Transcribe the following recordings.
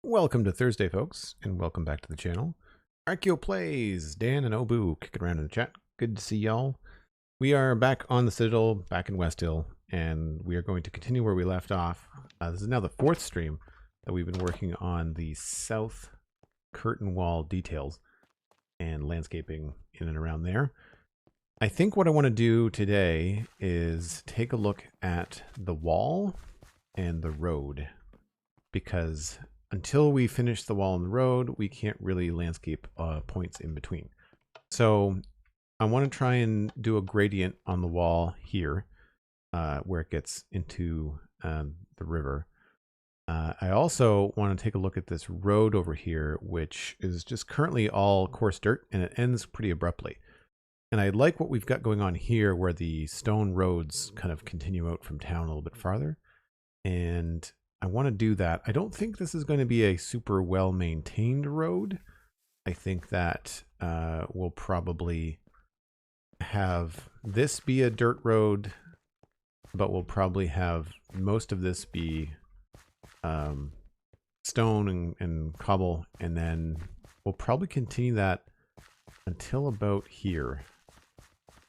Welcome to Thursday, folks, and welcome back to the channel. Archeo Plays, Dan and Obu kicking around in the chat. Good to see y'all. We are back on the Citadel, back in West Hill, and we are going to continue where we left off. This is now the fourth stream that we've been working on the south curtain wall details and landscaping in and around there. I think what I want to do today is take a look at the wall and the road, because until we finish the wall and the road, we can't really landscape points in between. So I want to try and do a gradient on the wall here where it gets into the river. I also want to take a look at this road over here, which is just currently all coarse dirt, and it ends pretty abruptly. And I like what we've got going on here, where the stone roads kind of continue out from town a little bit farther. And I want to do that. I don't think this is going to be a super well-maintained road. I think that we'll probably have this be a dirt road, but we'll probably have most of this be stone and cobble, and then we'll probably continue that until about here.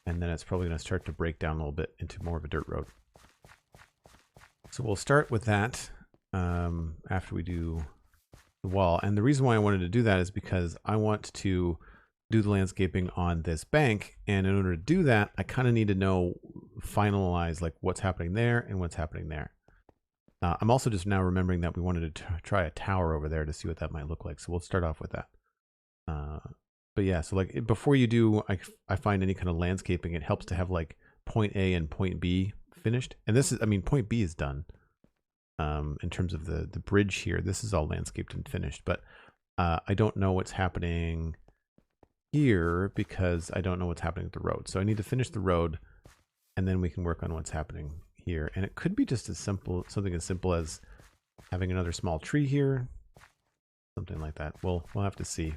And then it's probably going to start to break down a little bit into more of a dirt road. So we'll start with that after we do the wall. And the reason why I wanted to do that is because I want to do the landscaping on this bank. And in order to do that, I kind of need to know, finalize like what's happening there and what's happening there. I'm also just now remembering that we wanted to try a tower over there to see what that might look like. So we'll start off with that. But yeah, so like before you do, I find any kind of landscaping, it helps to have like point A and point B finished. And this is, I mean, point B is done. In terms of the bridge here, this is all landscaped and finished, but I don't know what's happening here because I don't know what's happening with the road. So I need to finish the road, and then we can work on what's happening here. And it could be just as simple, something as simple as having another small tree here, something like that. We'll have to see.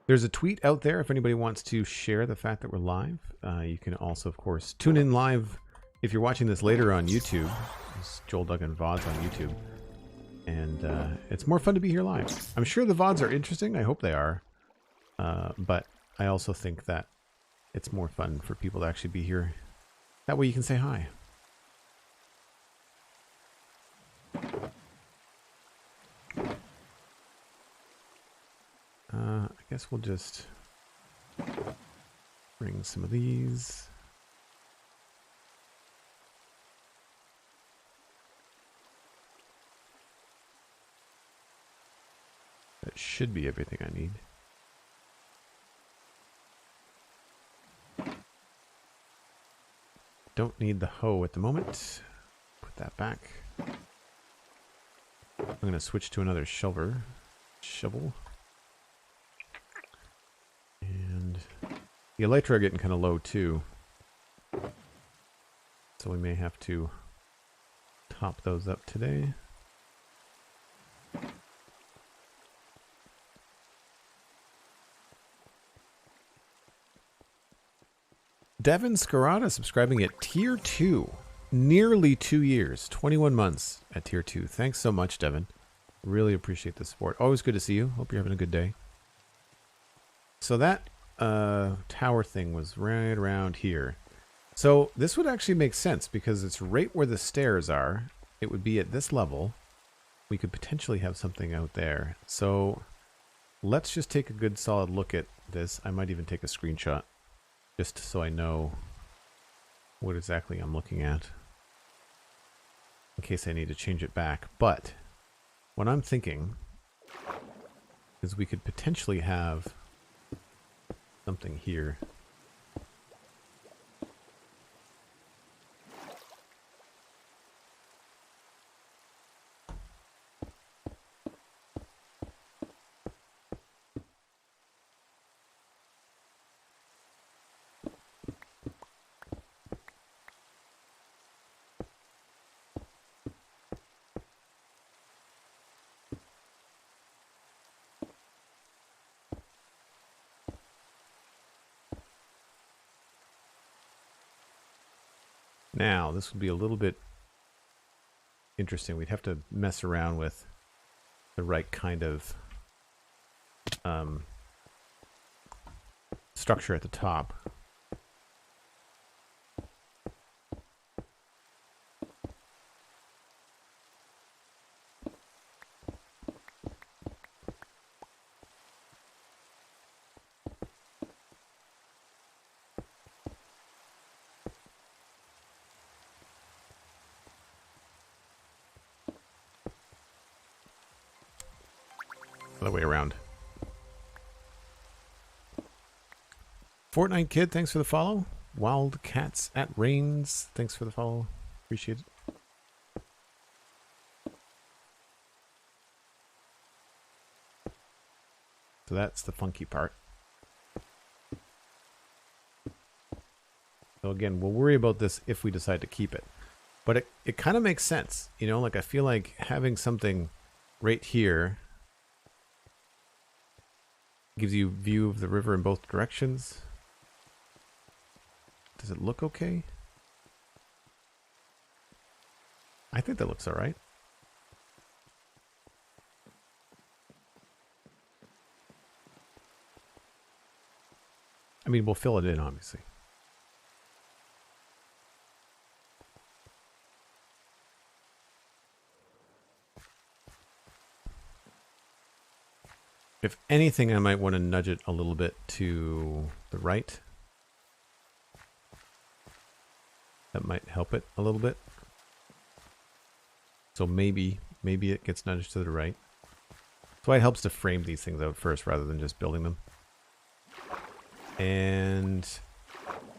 There's a tweet out there if anybody wants to share the fact that we're live. You can also, of course, tune in live if you're watching this later on YouTube. It's Joel Duggan VODs on YouTube. And it's more fun to be here live. I'm sure the VODs are interesting. I hope they are. But I also think that it's more fun for people to actually be here. That way you can say hi. I guess we'll just bring some of these. That should be everything I need. Don't need the hoe at the moment. Put that back. I'm going to switch to another shovel. And the elytra are getting kind of low too, so we may have to top those up today. DevonSkirata subscribing at tier 2, nearly 2 years, 21 months at tier 2. Thanks so much, Devon. Really appreciate the support. Always good to see you. Hope you're having a good day. So that tower thing was right around here. So this would actually make sense because it's right where the stairs are. It would be at this level. We could potentially have something out there. So let's just take a good solid look at this. I might even take a screenshot just so I know what exactly I'm looking at in case I need to change it back. But what I'm thinking is we could potentially have something here. Now, this would be a little bit interesting. We'd have to mess around with the right kind of structure at the top. Other way around. Fortnite Kid, thanks for the follow. Wildcats at Rains, thanks for the follow. Appreciate it. So that's the funky part. So again, we'll worry about this if we decide to keep it. But it kind of makes sense. You know, like I feel like having something right here gives you view of the river in both directions. Does it look okay? I think that looks all right. I mean, we'll fill it in, obviously. If anything, I might want to nudge it a little bit to the right. That might help it a little bit. So maybe it gets nudged to the right. That's why it helps to frame these things out first rather than just building them. And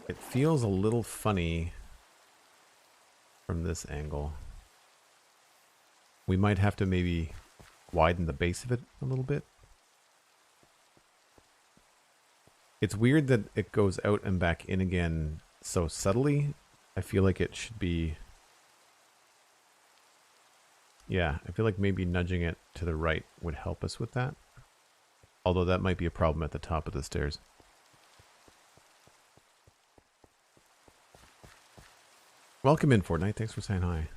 it feels a little funny from this angle. We might have to maybe widen the base of it a little bit. It's weird that it goes out and back in again so subtly. I feel like it should be... Yeah, I feel like maybe nudging it to the right would help us with that. Although that might be a problem at the top of the stairs. Welcome in, Fortnite. Thanks for saying hi.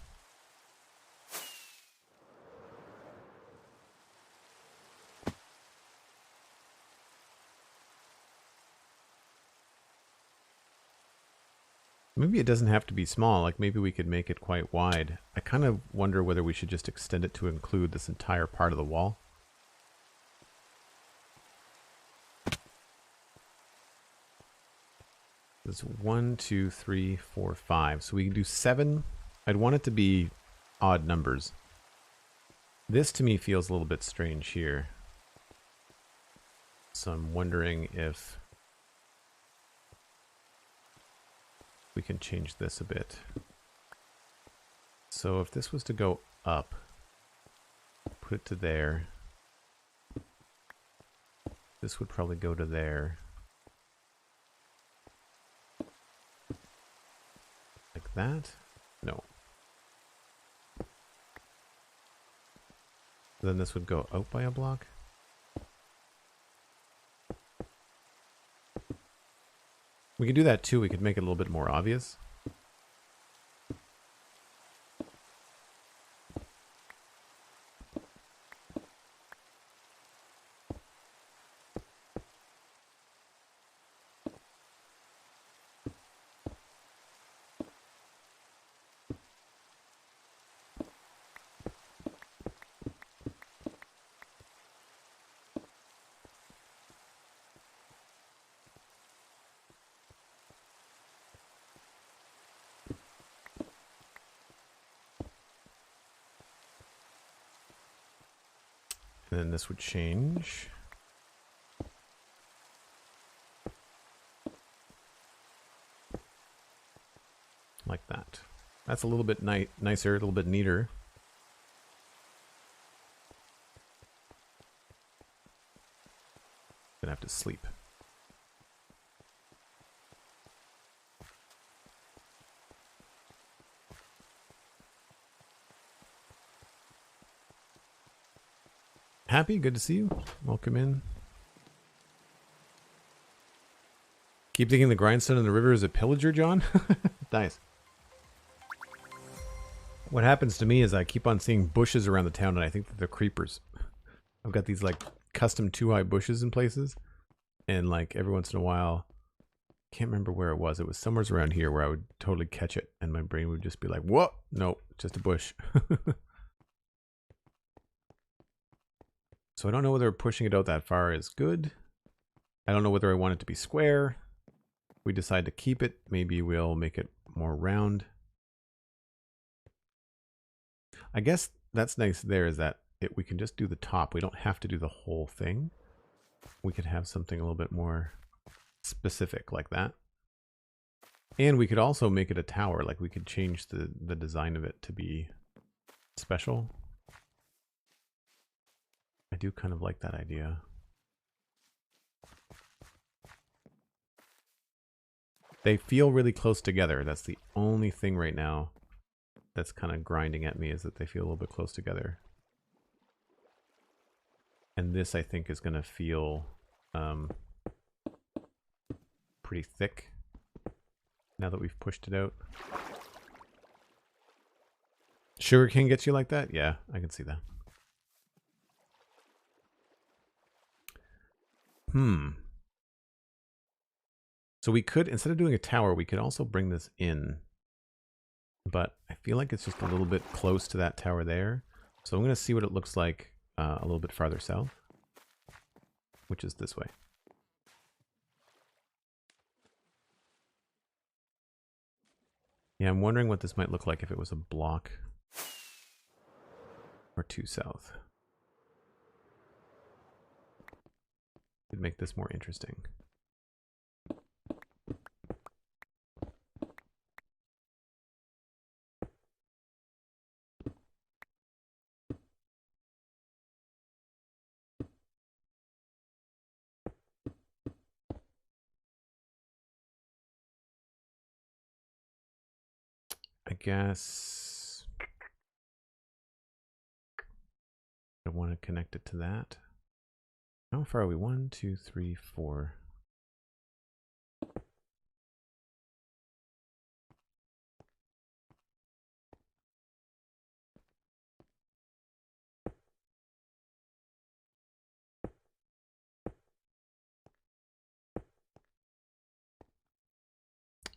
Maybe it doesn't have to be small, like maybe we could make it quite wide. I kind of wonder whether we should just extend it to include this entire part of the wall. There's 1, 2, 3, 4, 5. So we can do 7. I'd want it to be odd numbers. This to me feels a little bit strange here. So I'm wondering if we can change this a bit. So if this was to go up, put it to there. This would probably go to there. Like that? No. Then this would go out by a block. We could do that too. We could make it a little bit more obvious. And then this would change. Like that. That's a little bit nicer, a little bit neater. Gonna have to sleep. Happy, good to see you. Welcome in. Keep thinking the grindstone in the river is a pillager, John? Nice. What happens to me is I keep on seeing bushes around the town and I think that they're creepers. I've got these like custom 2-high bushes in places, and like every once in a while, can't remember where it was. It was somewhere around here where I would totally catch it and my brain would just be like, whoa, nope, just a bush. So I don't know whether pushing it out that far is good. I don't know whether I want it to be square. If we decide to keep it, maybe we'll make it more round. I guess that's nice there is that we can just do the top. We don't have to do the whole thing. We could have something a little bit more specific like that. And we could also make it a tower. Like we could change the design of it to be special. I do kind of like that idea. They feel really close together. That's the only thing right now that's kind of grinding at me, is that they feel a little bit close together. And this, I think, is going to feel pretty thick now that we've pushed it out. Sugarcane gets you like that? Yeah, I can see that. So we could, instead of doing a tower, we could also bring this in. But I feel like it's just a little bit close to that tower there. So I'm going to see what it looks like a little bit farther south, which is this way. Yeah, I'm wondering what this might look like if it was a block or 2 south. Could make this more interesting. I guess I want to connect it to that. How far are we? 1, 2, 3, 4.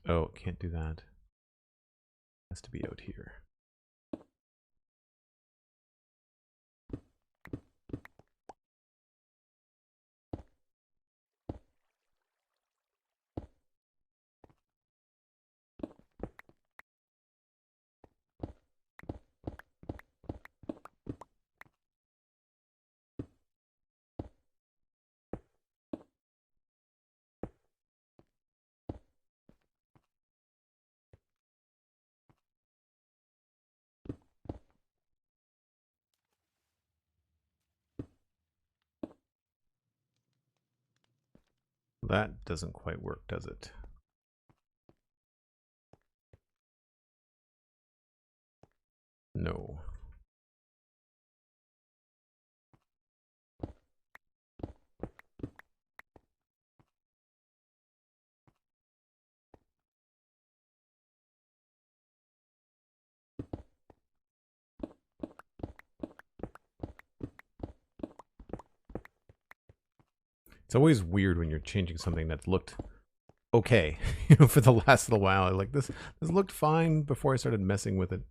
Oh, can't do that. Has to be out here. That doesn't quite work, does it? No. It's always weird when you're changing something that's looked okay, you know, for the last little while. Like this looked fine before I started messing with it.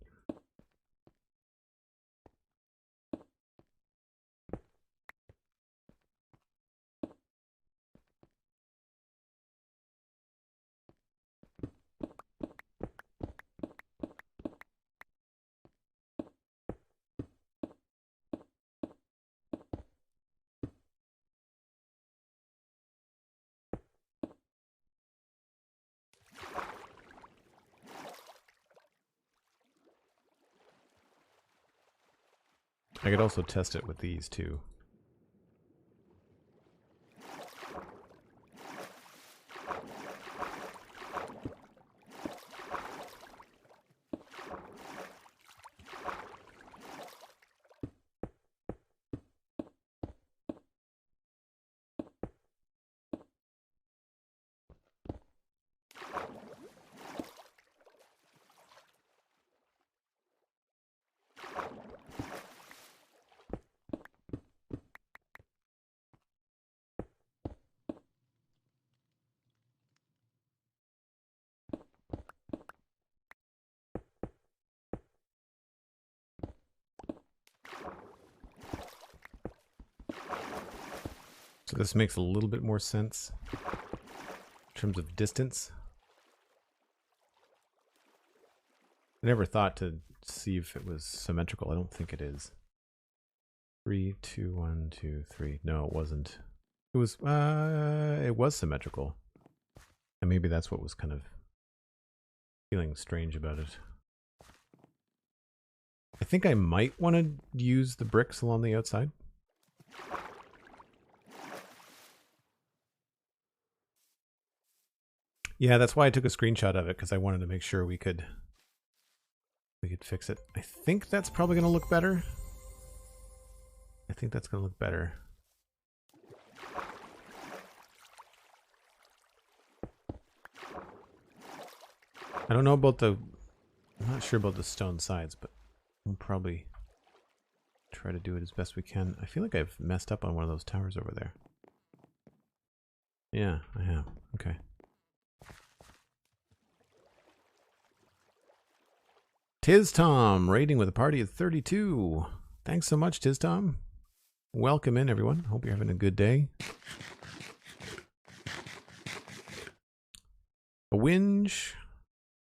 I could also test it with these too. So this makes a little bit more sense in terms of distance. I never thought to see if it was symmetrical. I don't think it is. 3, 2, 1, 2, 3. No, it wasn't. It was symmetrical. And maybe that's what was kind of feeling strange about it. I think I might want to use the bricks along the outside. Yeah, that's why I took a screenshot of it, because I wanted to make sure we could fix it. I think that's probably going to look better. I think that's going to look better. I don't know about the... I'm not sure about the stone sides, but we'll probably try to do it as best we can. I feel like I've messed up on one of those towers over there. Yeah, I have. Okay. Tiz Tom, raiding with a party of 32. Thanks so much, Tiz Tom. Welcome in, everyone. Hope you're having a good day. A whinge.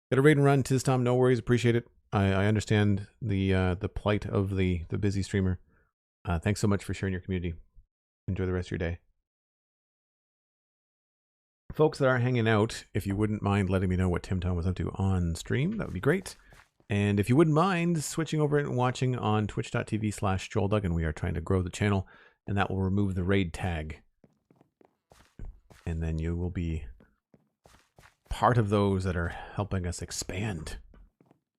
Got a raid and run, Tiz Tom. No worries, appreciate it. I understand the plight of the busy streamer. Thanks so much for sharing your community. Enjoy the rest of your day. Folks that are hanging out, if you wouldn't mind letting me know what Tim Tom was up to on stream, that would be great. And if you wouldn't mind switching over and watching on twitch.tv/JoelDuggan, we are trying to grow the channel, and that will remove the raid tag. And then you will be part of those that are helping us expand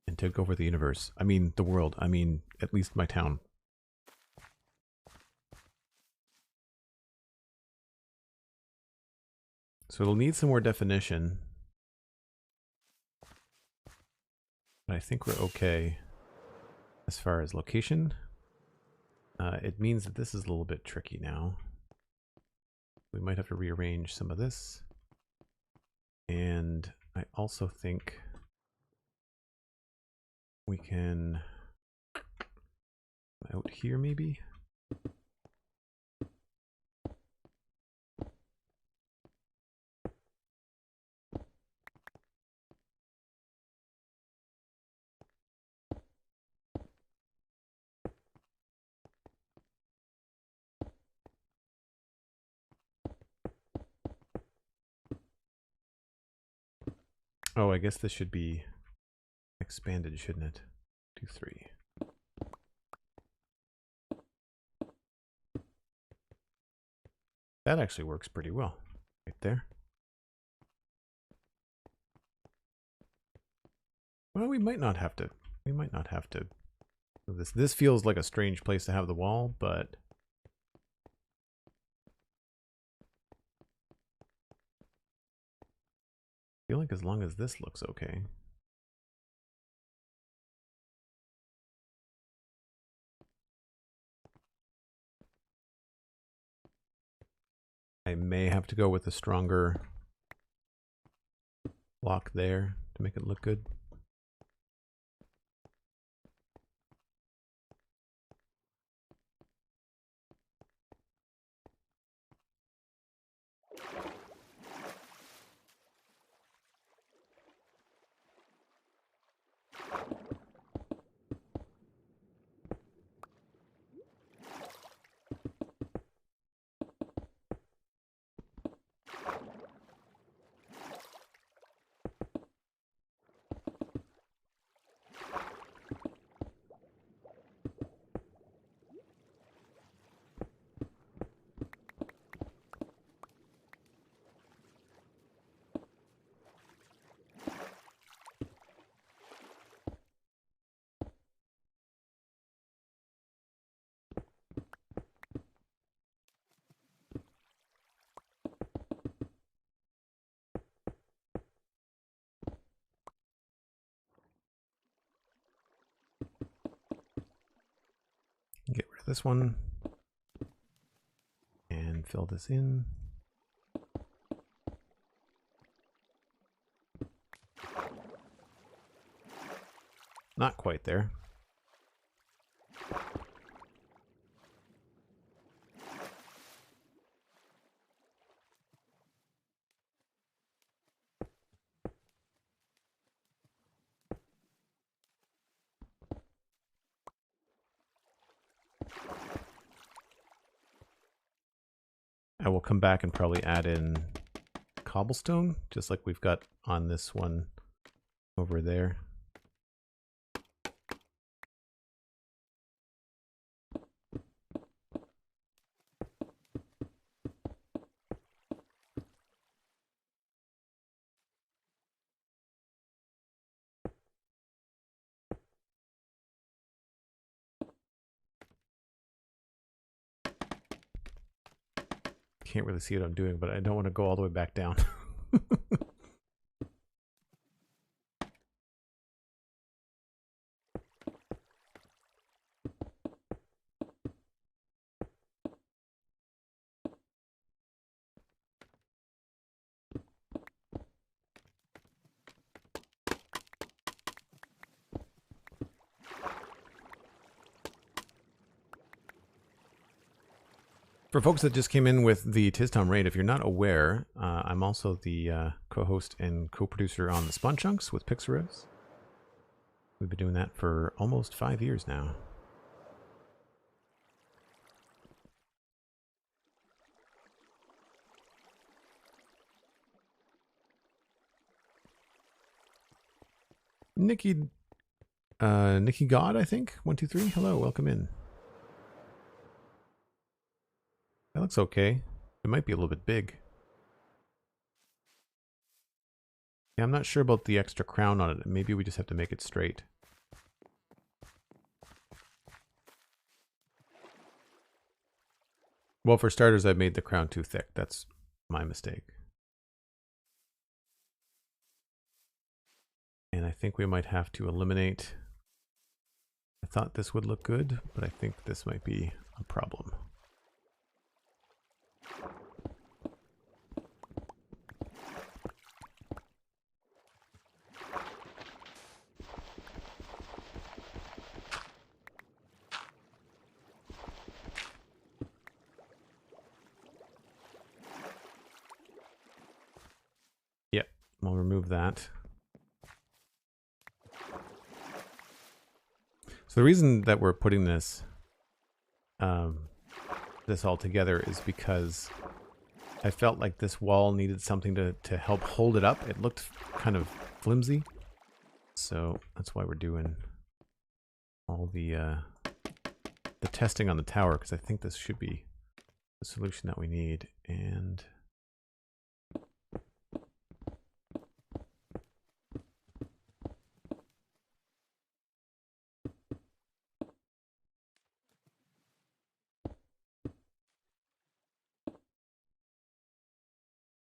and take over the universe. I mean, the world. I mean, at least my town. So it'll need some more definition. But I think we're okay as far as location. It means that this is a little bit tricky now. We might have to rearrange some of this. And I also think we can out here maybe. Oh, I guess this should be expanded, shouldn't it? 2, 3. That actually works pretty well right there. Well, we might not have to. We might not have to. This feels like a strange place to have the wall, but I feel like as long as this looks okay. I may have to go with a stronger block there to make it look good. Get rid of this one and fill this in. Not quite there. I will come back and probably add in cobblestone, just like we've got on this one over there. Can't really see what I'm doing, but I don't want to go all the way back down. For folks that just came in with the Tistom raid, if you're not aware, I'm also the co-host and co-producer on the Spawn Chunks with Pixaros. We've been doing that for almost 5 years now. Nikki God, I think. 123. Hello, welcome in. That looks okay. It might be a little bit big. Yeah, I'm not sure about the extra crown on it. Maybe we just have to make it straight. Well, for starters, I made the crown too thick. That's my mistake. And I think we might have to eliminate... I thought this would look good, but I think this might be a problem. Yep, we'll remove that. So the reason that we're putting this this all together is because I felt like this wall needed something to help hold it up. It looked kind of flimsy. So that's why we're doing all the testing on the tower, because I think this should be the solution that we need. And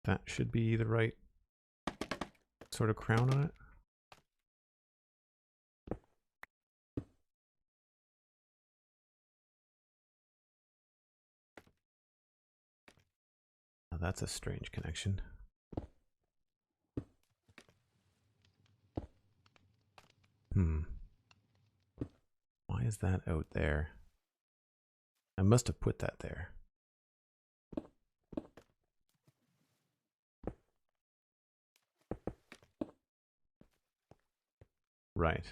that should be the right sort of crown on it. Now that's a strange connection. Why is that out there? I must have put that there. Right.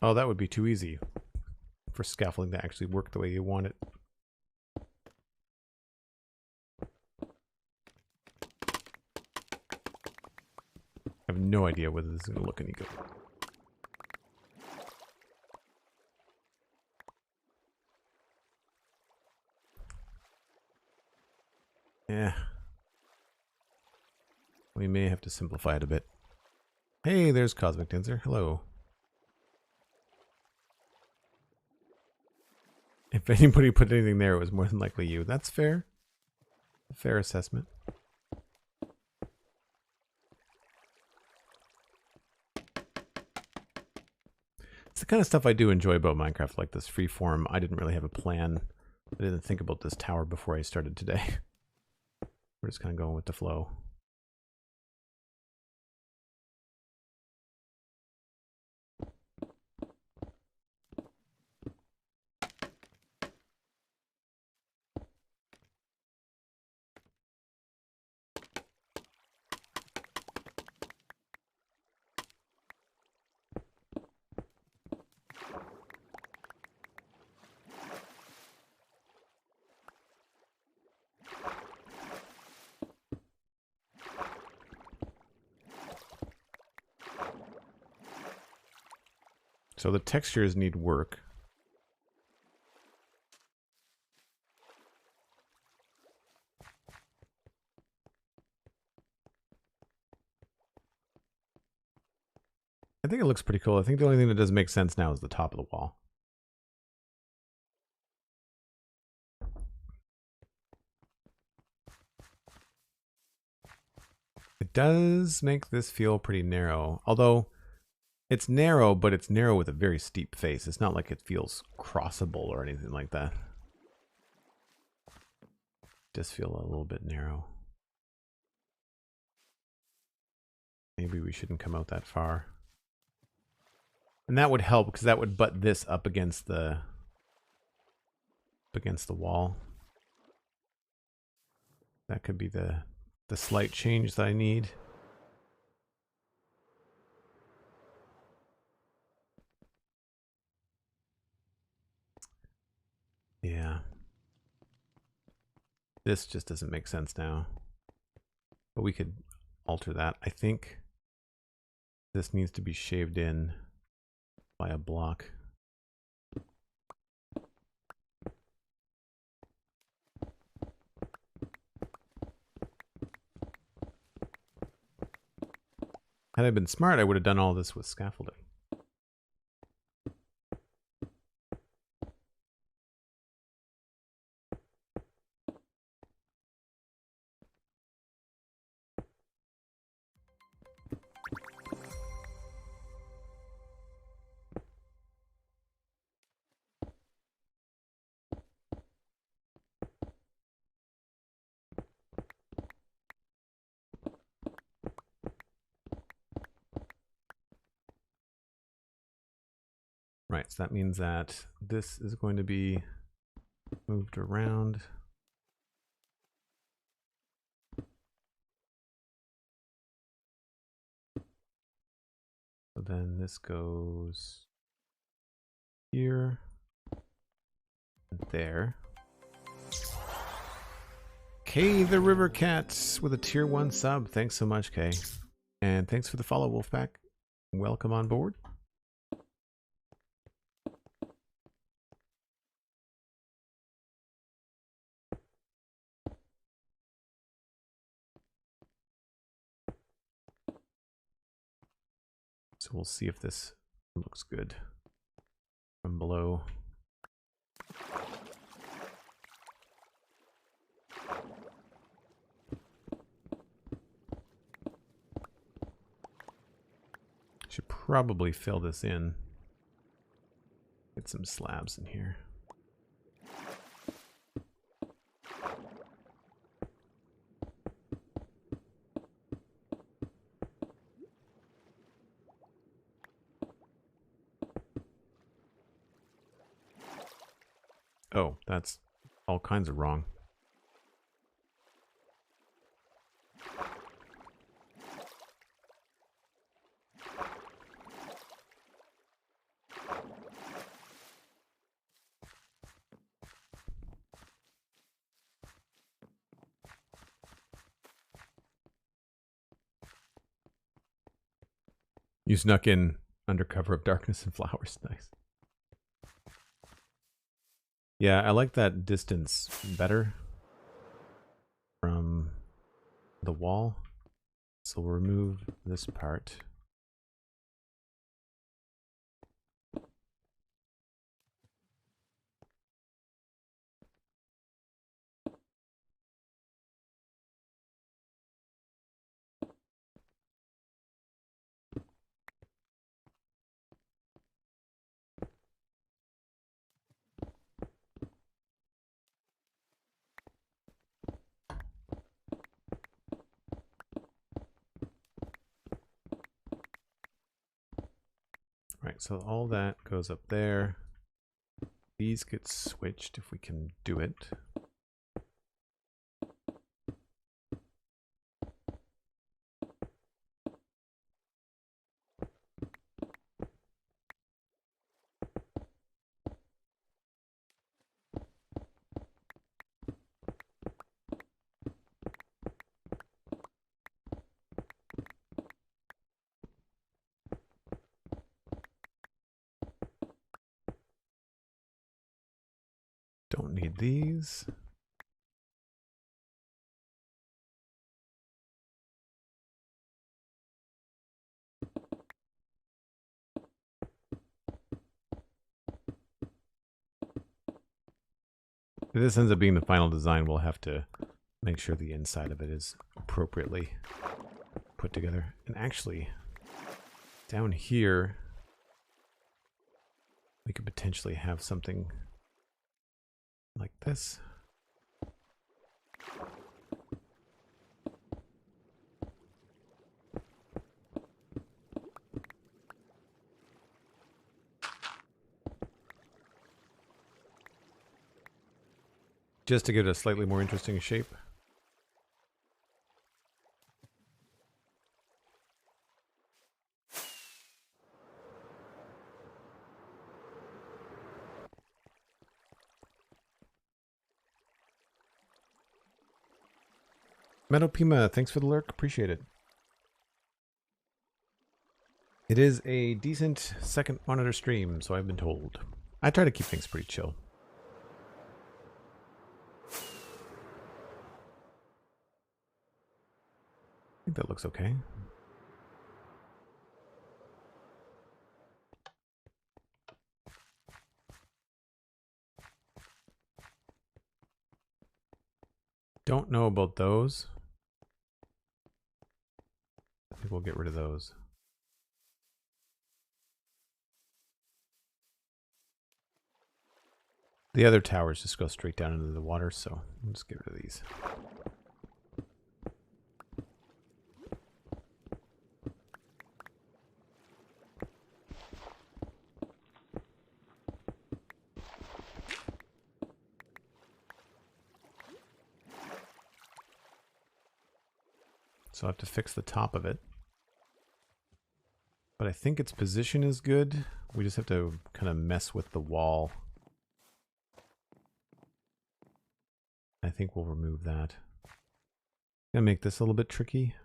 Oh, that would be too easy for scaffolding to actually work the way you want it. I have no idea whether this is going to look any good. Yeah. We may have to simplify it a bit. Hey, there's Cosmic Tensor. Hello. If anybody put anything there, it was more than likely you. That's fair. A fair assessment. the kind of stuff I do enjoy about Minecraft, like this freeform. I didn't really have a plan. I didn't think about this tower before I started today. We're just kind of going with the flow. So the textures need work. I think it looks pretty cool. I think the only thing that doesn't make sense now is the top of the wall. It does make this feel pretty narrow, although it's narrow, but it's narrow with a very steep face. It's not like it feels crossable or anything like that. It does feel a little bit narrow. Maybe we shouldn't come out that far. And that would help because that would butt this up against the wall. That could be the slight change that I need. Yeah. This just doesn't make sense now. But we could alter that. I think this needs to be shaved in by a block. Had I been smart, I would have done all this with scaffolding. Right, so that means that this is going to be moved around. So then this goes here and there. Kay the River Cats with a tier 1 sub. Thanks so much, Kay. And thanks for the follow, Wolfpack. Welcome on board. So we'll see if this looks good from below. Should probably fill this in. Get some slabs in here. Oh, that's all kinds of wrong. You snuck in under cover of darkness and flowers. Nice. Yeah, I like that distance better from the wall. So we'll remove this part. Alright, so all that goes up there. These get switched if we can do it. Don't need these. If this ends up being the final design, we'll have to make sure the inside of it is appropriately put together. And actually, down here, we could potentially have something like this. Just to give it a slightly more interesting shape. Meadow Pima, thanks for the lurk. Appreciate it. It is a decent second monitor stream, so I've been told. I try to keep things pretty chill. I think that looks okay. Don't know about those. I think we'll get rid of those. The other towers just go straight down into the water, so we'll just get rid of these. So I have to fix the top of it. But I think its position is good. We just have to kind of mess with the wall. I think we'll remove that. Gonna make this a little bit tricky.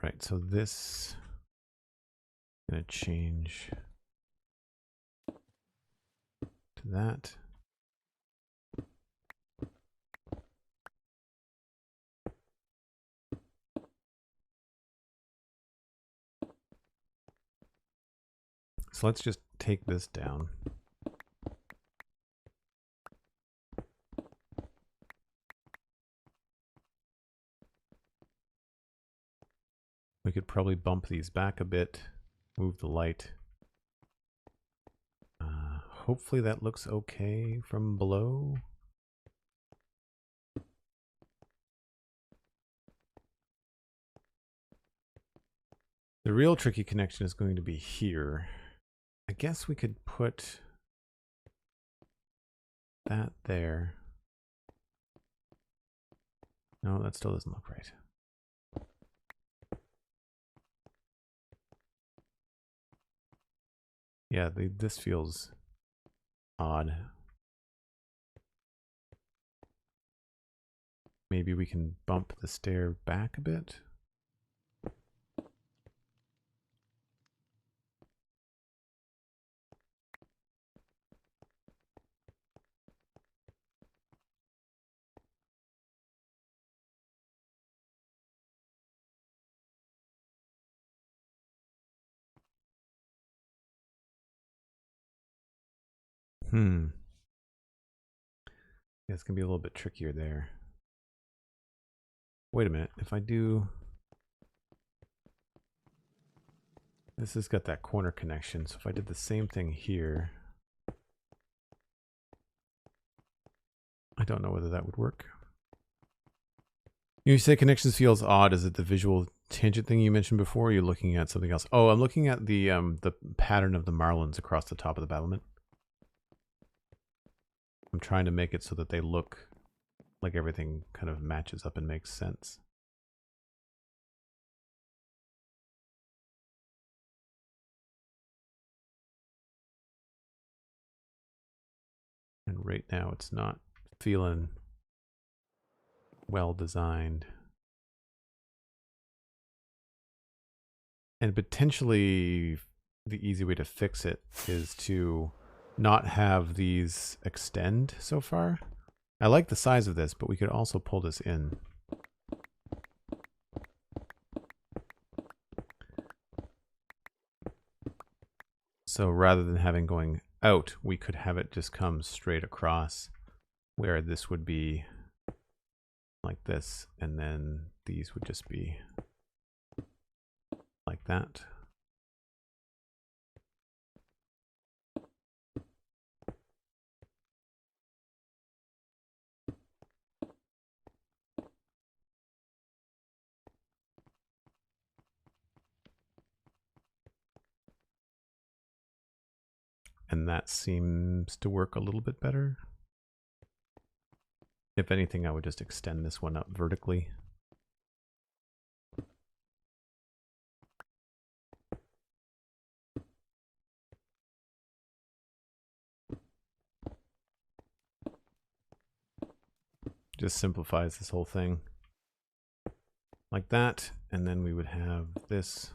Right, so this is going to change to that. So let's just take this down. We could probably bump these back a bit, move the light. Hopefully that looks okay from below. The real tricky connection is going to be here. I guess we could put that there. No, that still doesn't look right. Yeah, this feels odd. Maybe we can bump the stair back a bit. Yeah, it's gonna be a little bit trickier there. Wait a minute. If I do... This has got that corner connection. So if I did the same thing here... I don't know whether that would work. You say connections feels odd. Is it the visual tangent thing you mentioned before? Or are you looking at something else? Oh, I'm looking at the pattern of the marlins across the top of the battlement. I'm trying to make it so that they look like everything kind of matches up and makes sense. And right now it's not feeling well designed. And potentially the easy way to fix it is to not have these extend so far. I like the size of this, but we could also pull this in. So rather than having going out, we could have it just come straight across, where this would be like this, and then these would just be like that. And that seems to work a little bit better. If anything, I would just extend this one up vertically. Just simplifies this whole thing. Like that, and then we would have this.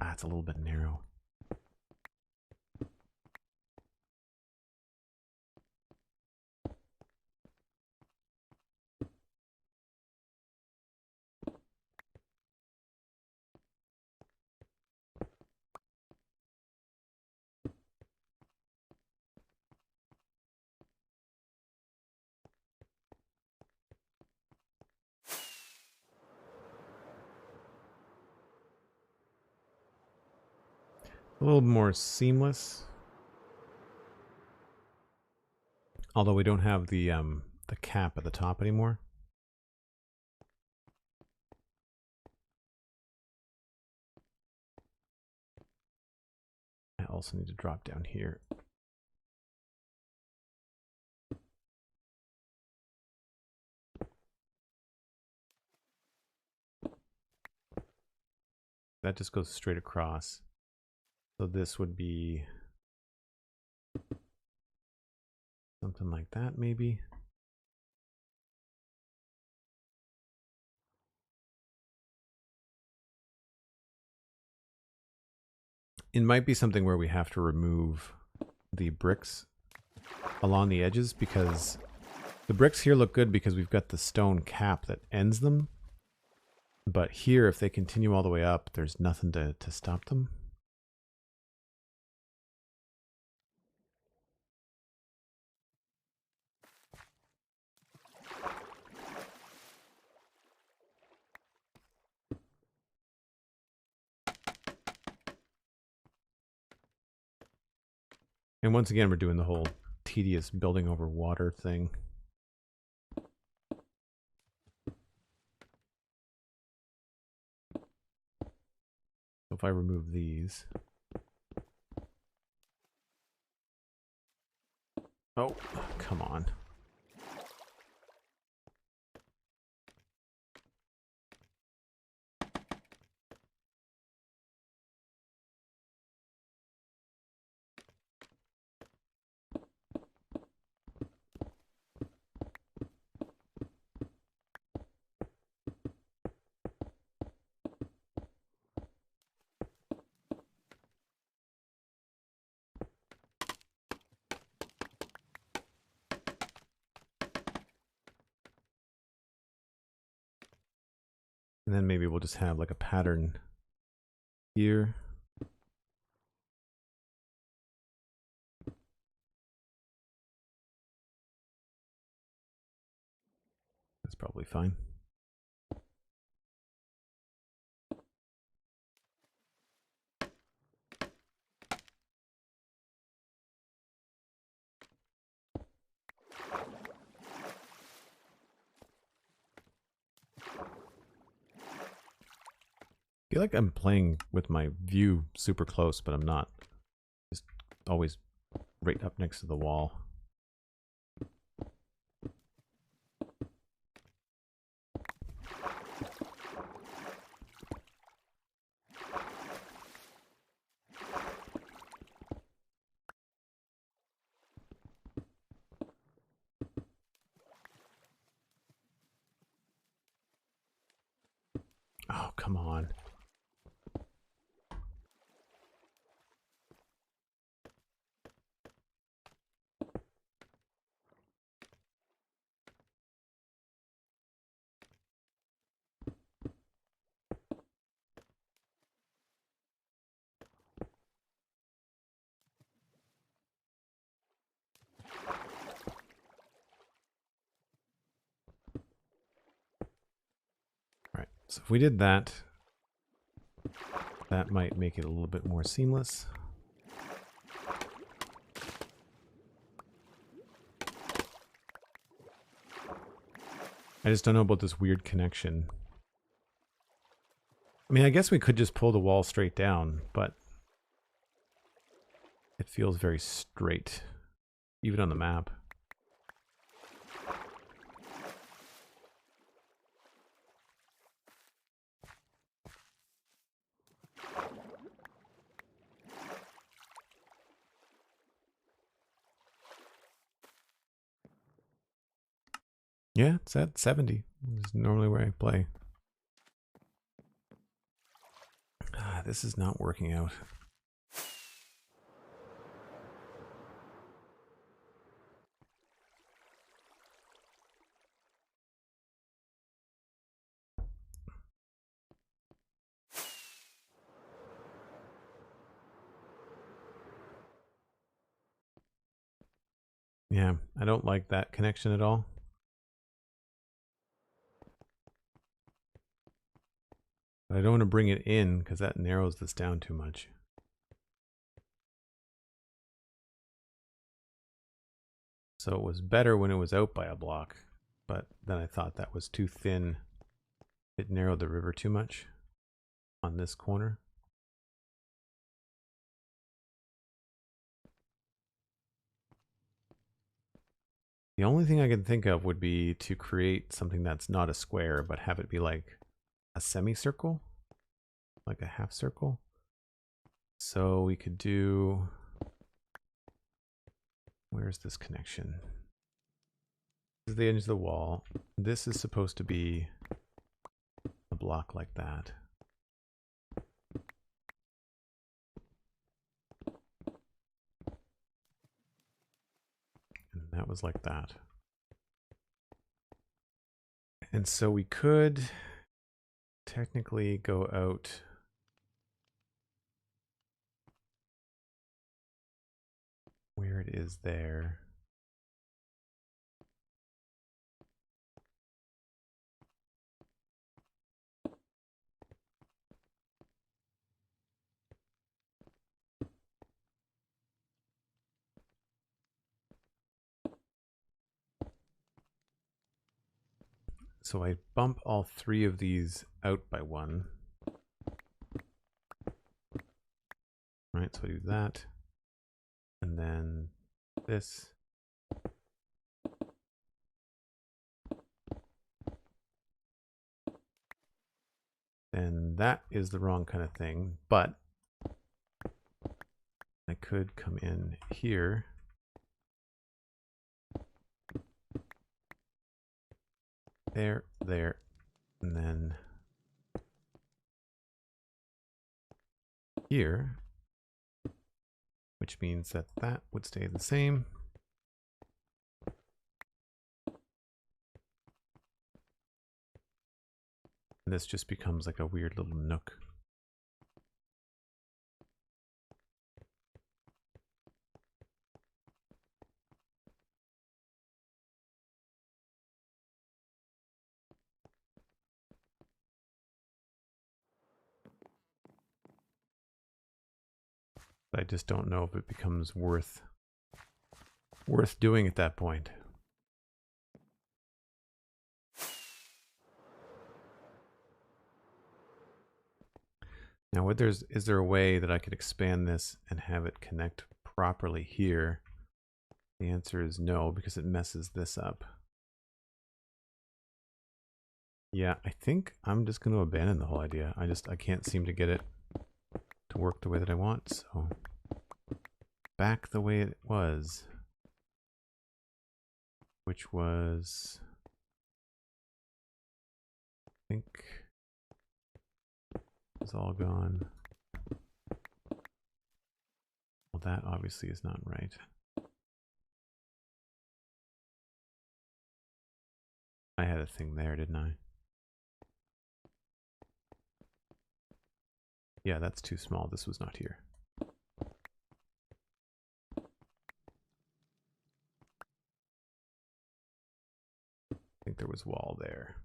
Ah, it's a little bit narrow. A little more seamless. Although we don't have the cap at the top anymore. I also need to drop down here. That just goes straight across. So this would be something like that, maybe. It might be something where we have to remove the bricks along the edges, because the bricks here look good because we've got the stone cap that ends them. But here, if they continue all the way up, there's nothing to stop them. And once again, we're doing the whole tedious building over water thing. So if I remove these. Oh, come on. And then maybe we'll just have like a pattern here. That's probably fine. I feel like I'm playing with my view super close, but I'm not. Just always right up next to the wall. Oh, come on. Right, so if we did that, that might make it a little bit more seamless. I just don't know about this weird connection. I mean, I guess we could just pull the wall straight down, but it feels very straight, even on the map. Yeah, it's at 70. This is normally where I play. Ah, this is not working out. Yeah, I don't like that connection at all. But I don't want to bring it in because that narrows this down too much. So it was better when it was out by a block, but then I thought that was too thin. It narrowed the river too much on this corner. The only thing I can think of would be to create something that's not a square, but have it be like a semicircle, like a half circle. So we could do, where's this connection? This is the edge of the wall. This is supposed to be a block like that. And that was like that. And so we could technically go out where it is there. So I bump all three of these out by one. Right, so I do that. And then this. Then that is the wrong kind of thing, but I could come in here. There, there, and then here, which means that that would stay the same. And this just becomes like a weird little nook. But I just don't know if it becomes worth doing at that point. Now, is there a way that I could expand this and have it connect properly here? The answer is no, because it messes this up. Yeah, I think I'm just going to abandon the whole idea. I can't seem to get it to work the way that I want, so back the way it was, which was, I think, it's all gone. Well, that obviously is not right. I had a thing there, didn't I? Yeah, that's too small. This was not here. I think there was wall there.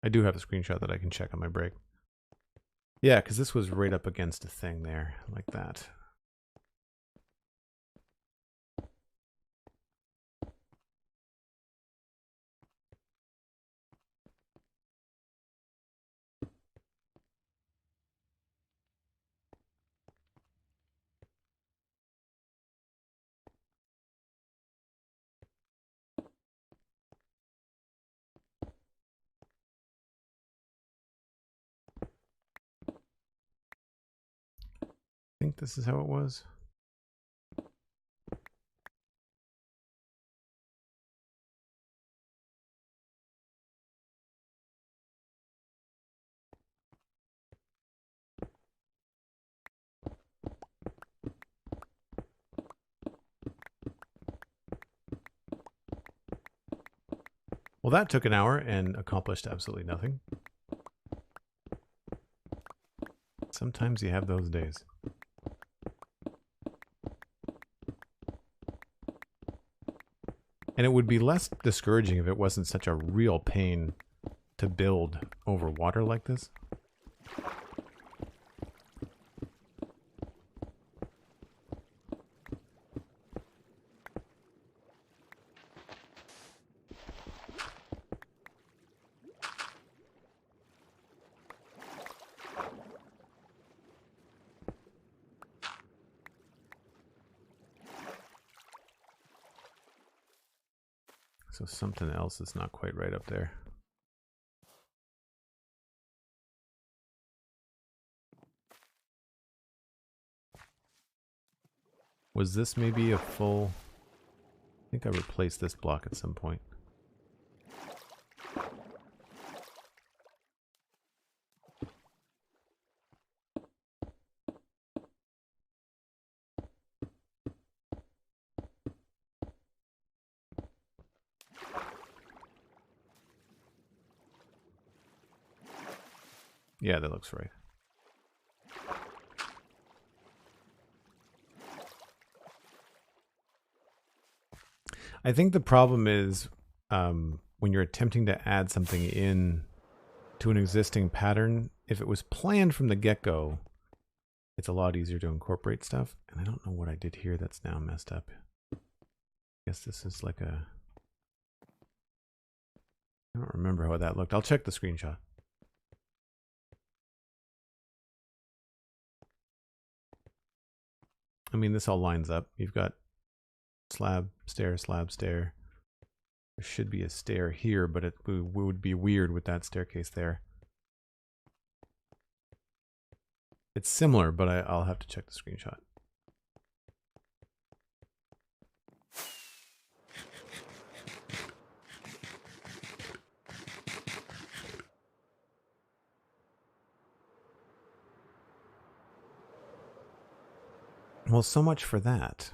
I do have a screenshot that I can check on my break. Yeah, because this was right up against a thing there, like that. I think this is how it was. Well, that took an hour and accomplished absolutely nothing. Sometimes you have those days. And it would be less discouraging if it wasn't such a real pain to build over water like this. So something else is not quite right up there. Was this maybe a full... I think I replaced this block at some point. Yeah, that looks right. I think the problem is when you're attempting to add something in to an existing pattern, if it was planned from the get-go, it's a lot easier to incorporate stuff. And I don't know what I did here that's now messed up. I guess this is like a... I don't remember how that looked. I'll check the screenshot. I mean, this all lines up. You've got slab, stair, slab, stair. There should be a stair here, but it would be weird with that staircase there. It's similar, but I'll have to check the screenshot. Well, so much for that.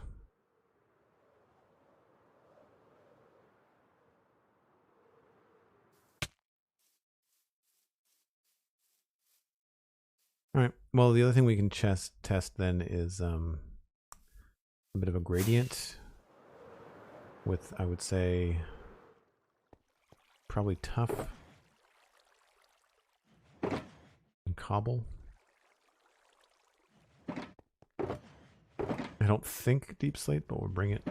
All right. Well, the other thing we can test then is a bit of a gradient with, I would say, probably tough and cobble. I don't think deep slate, but we'll bring it.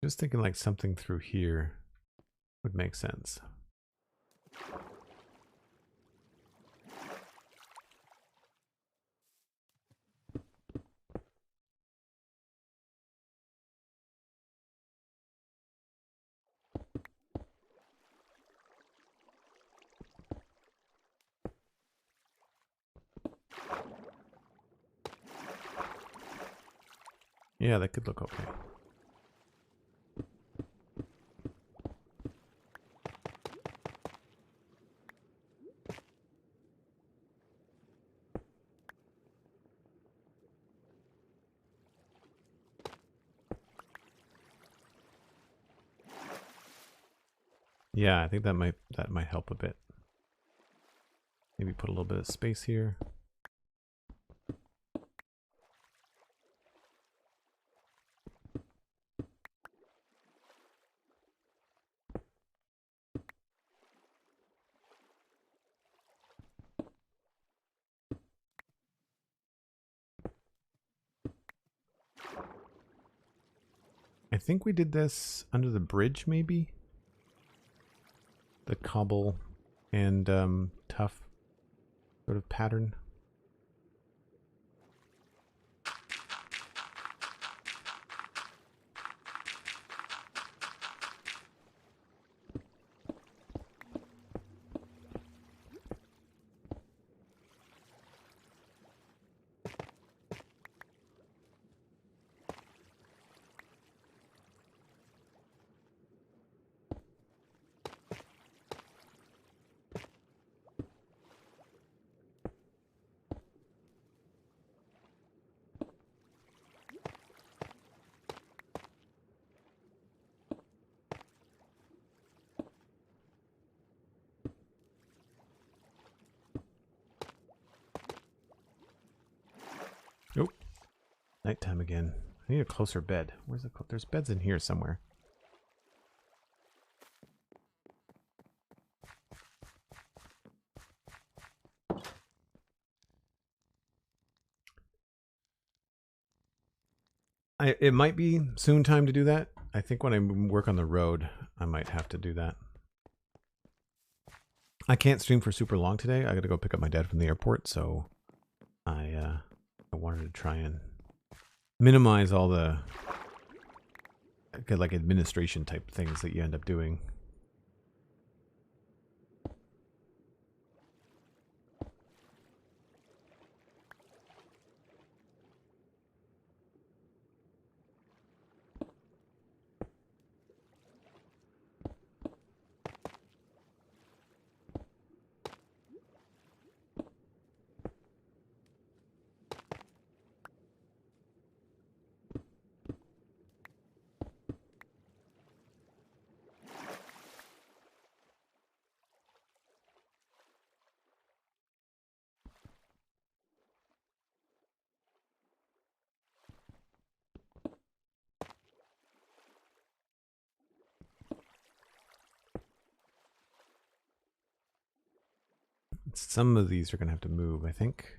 Just thinking like something through here would make sense. Yeah, that could look okay. Yeah, I think that might help a bit. Maybe put a little bit of space here. I think we did this under the bridge, maybe? The cobble and tough sort of pattern. Nope. Nighttime again. I need a closer bed. Where's the? There's beds in here somewhere. It might be soon time to do that. I think when I work on the road, I might have to do that. I can't stream for super long today. I got to go pick up my dad from the airport, so I wanted to try and minimize all the like administration type things that you end up doing. Some of these are going to have to move, I think.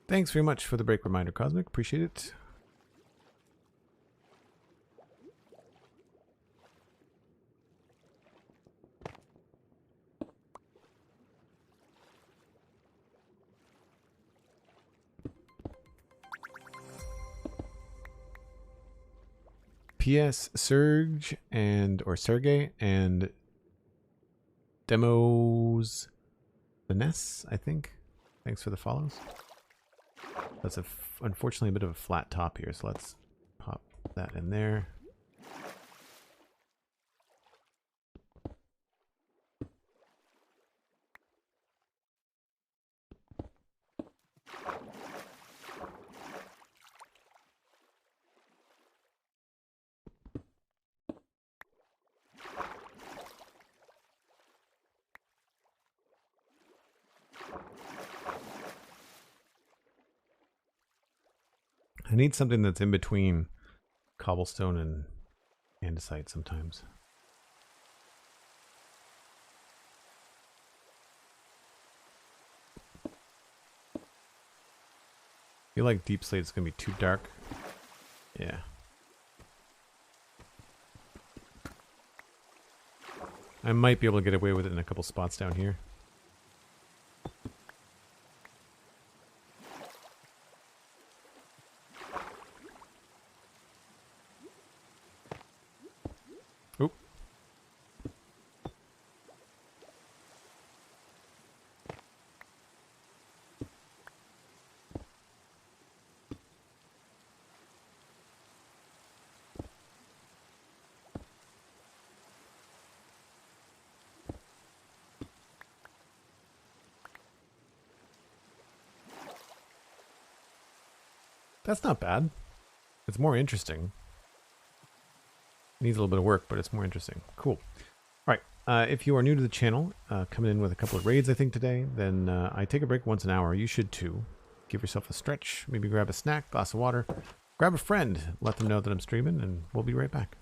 Thanks very much for the break reminder, Cosmic. Appreciate it. PS Serge or Sergey and Demos Vanessa, I think. Thanks for the follows. That's unfortunately a bit of a flat top here, so let's pop that in there. I need something that's in between cobblestone and andesite sometimes. I feel like deep slate is going to be too dark. Yeah. I might be able to get away with it in a couple spots down here. Oop. That's not bad. It's more interesting. Needs a little bit of work, but it's more interesting. Cool. All right. If you are new to the channel, coming in with a couple of raids, I think, today, then I take a break once an hour. You should, too. Give yourself a stretch. Maybe grab a snack, glass of water. Grab a friend. Let them know that I'm streaming, and we'll be right back.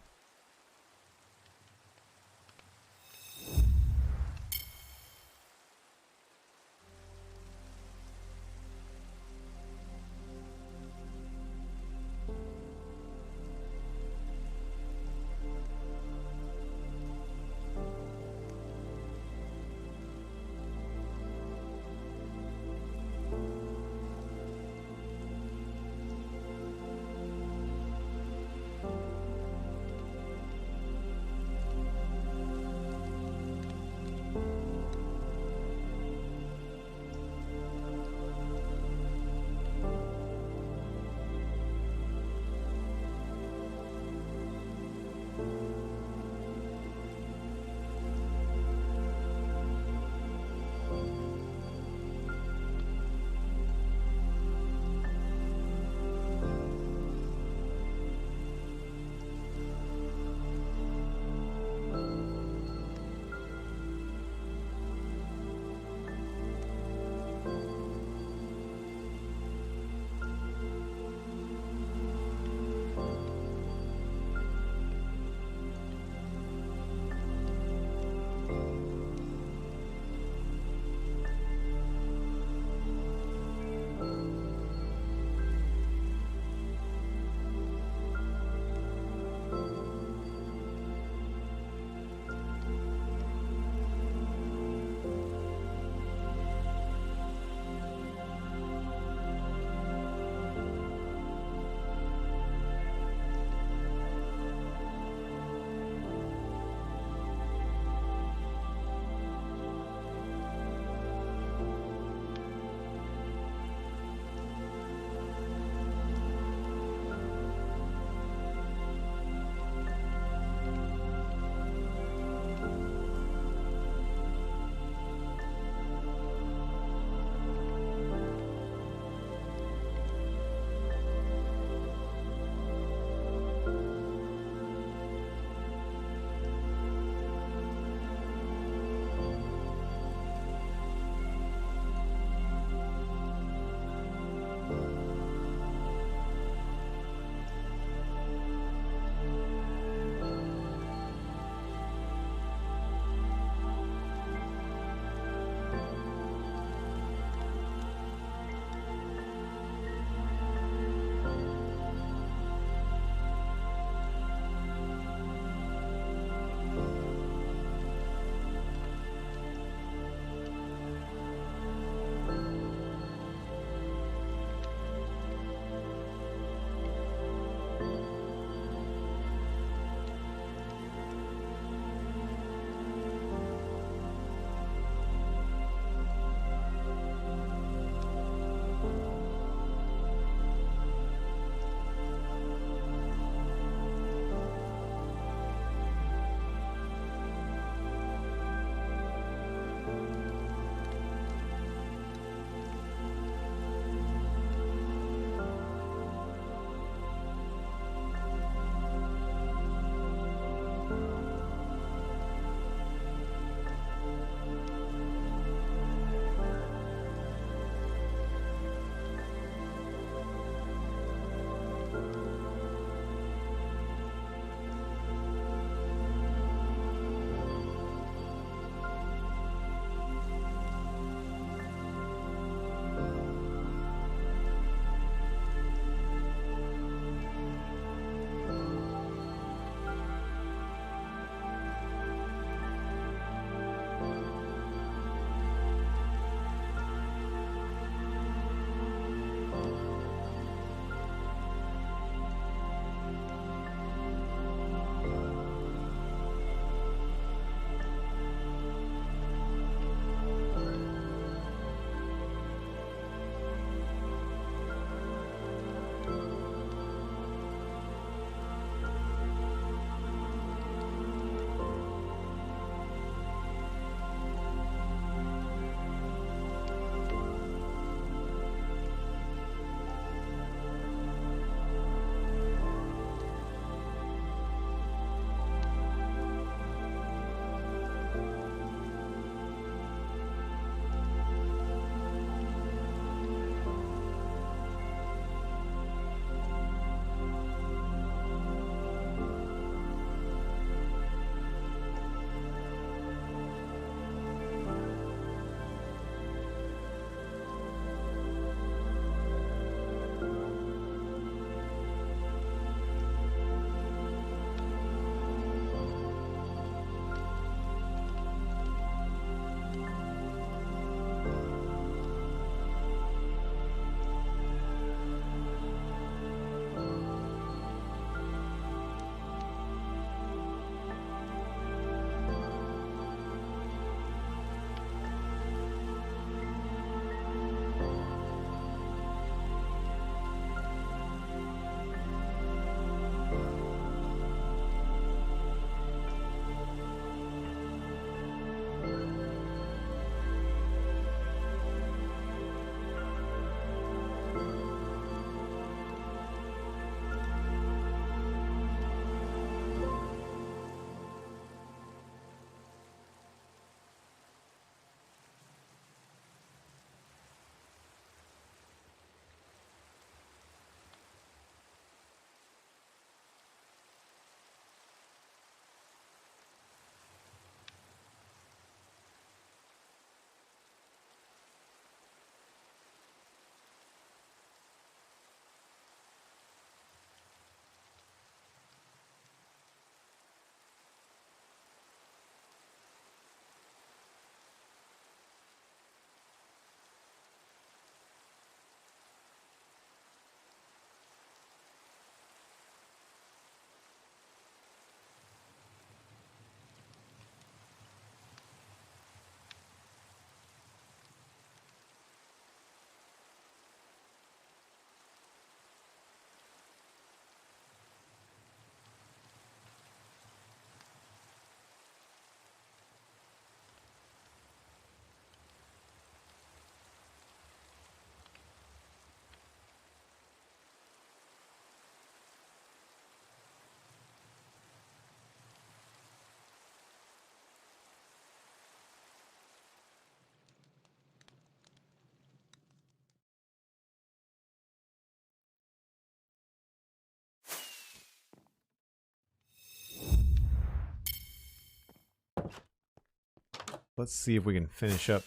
Let's see if we can finish up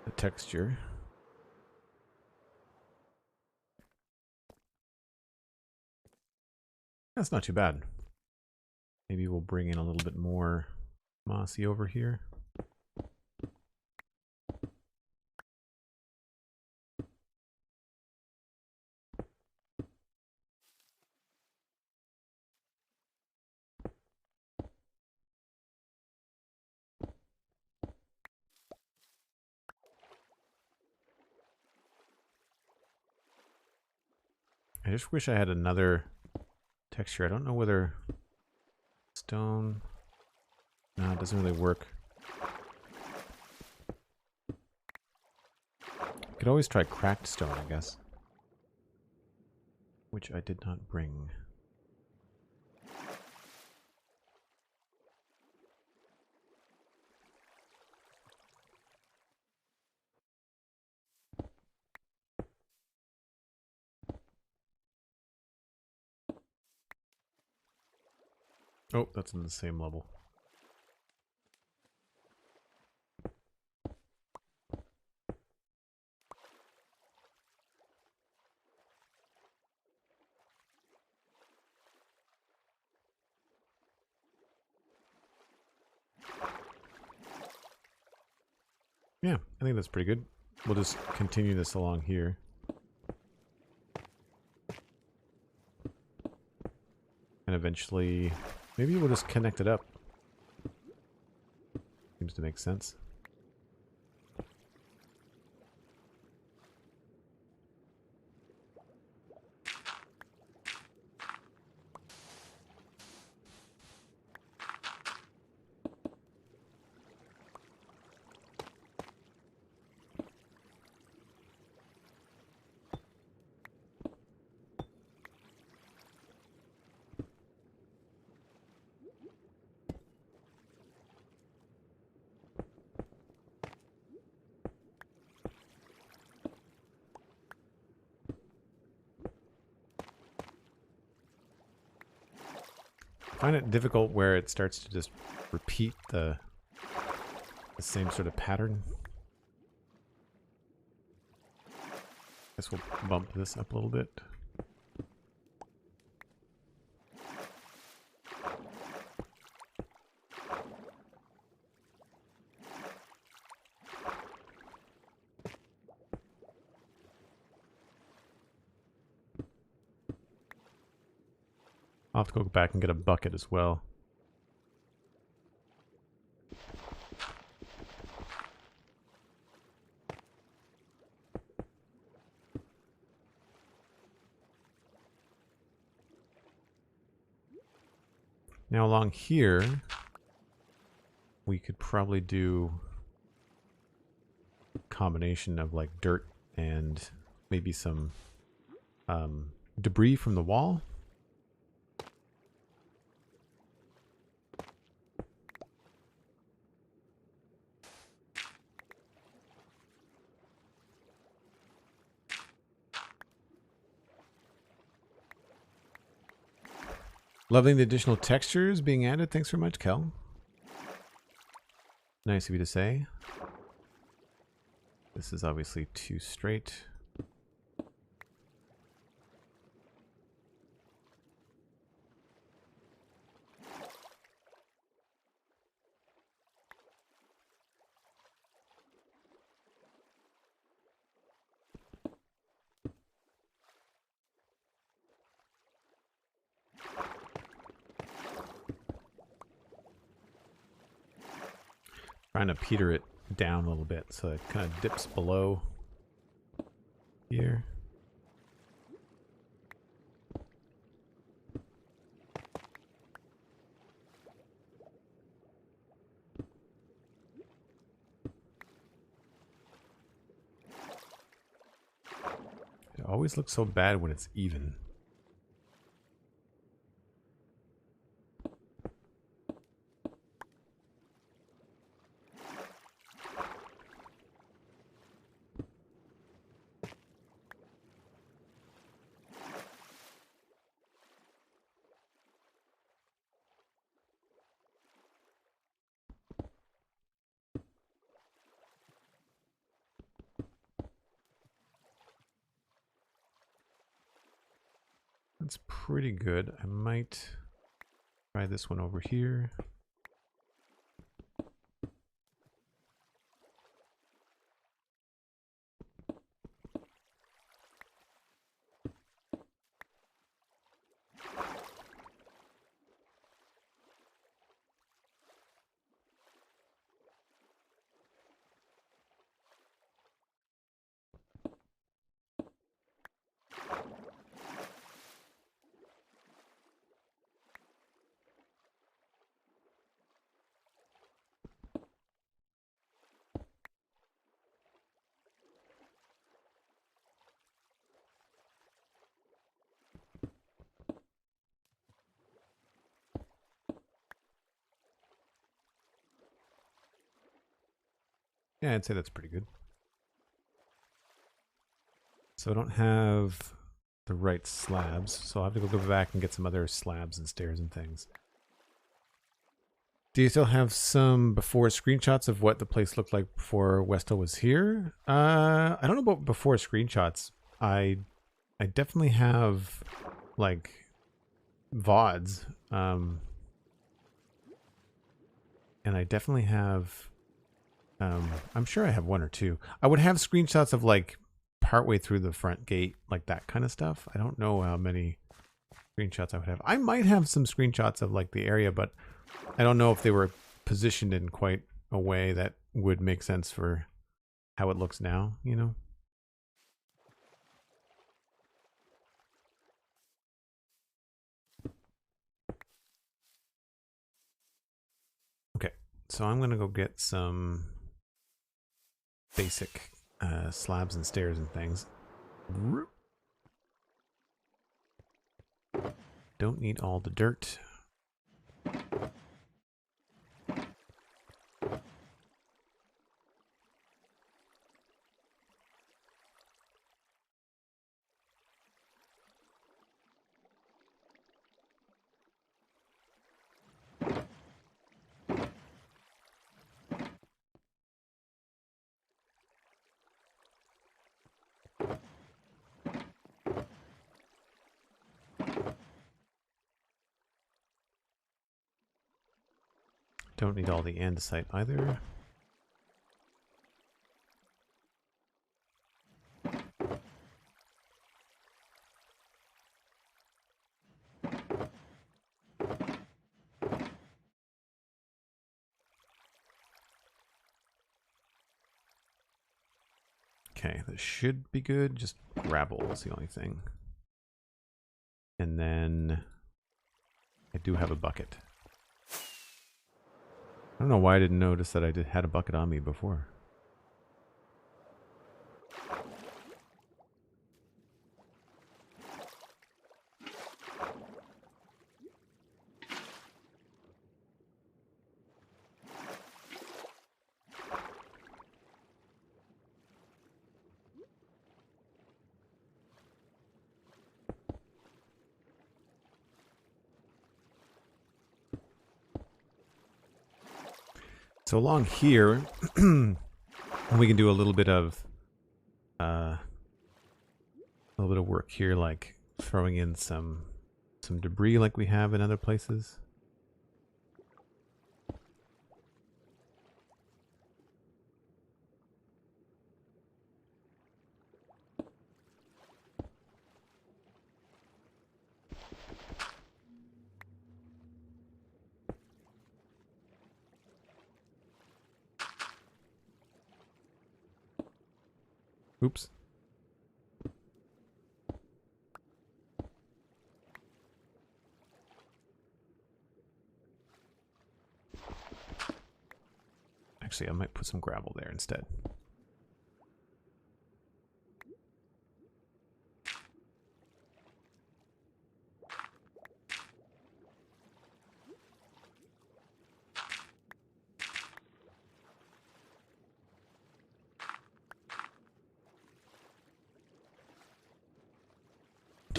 the texture. That's not too bad. Maybe we'll bring in a little bit more mossy over here. I just wish I had another texture. I don't know whether stone... No, it doesn't really work. Could always try cracked stone, I guess. Which I did not bring. Oh, that's in the same level. Yeah, I think that's pretty good. We'll just continue this along here. And eventually, maybe we'll just connect it up. Seems to make sense. I find it difficult where it starts to just repeat the same sort of pattern. Guess we'll bump this up a little bit. I'll have to go back and get a bucket as well. Now along here, we could probably do a combination of like dirt and maybe some debris from the wall. Loving the additional textures being added. Thanks very much, Kel. Nice of you to say. This is obviously too straight. Trying to peter it down a little bit so it kind of dips below here. It always looks so bad when it's even. That's pretty good. I might try this one over here. Yeah, I'd say that's pretty good. So I don't have the right slabs, so I'll have to go back and get some other slabs and stairs and things. Do you still have some before screenshots of what the place looked like before Westill was here? I don't know about before screenshots. I definitely have like VODs, and I definitely have. I'm sure I have one or two. I would have screenshots of like partway through the front gate, like that kind of stuff. I don't know how many screenshots I would have. I might have some screenshots of like the area, but I don't know if they were positioned in quite a way that would make sense for how it looks now, you know? Okay, so I'm gonna go get some basic slabs and stairs and things. Don't need all the dirt. Don't need all the andesite either. Okay, this should be good. Just gravel is the only thing. And then I do have a bucket. I don't know why I didn't notice that I had a bucket on me before. So along here, we can do a little bit of work here, like throwing in some debris like we have in other places. Oops. Actually, I might put some gravel there instead.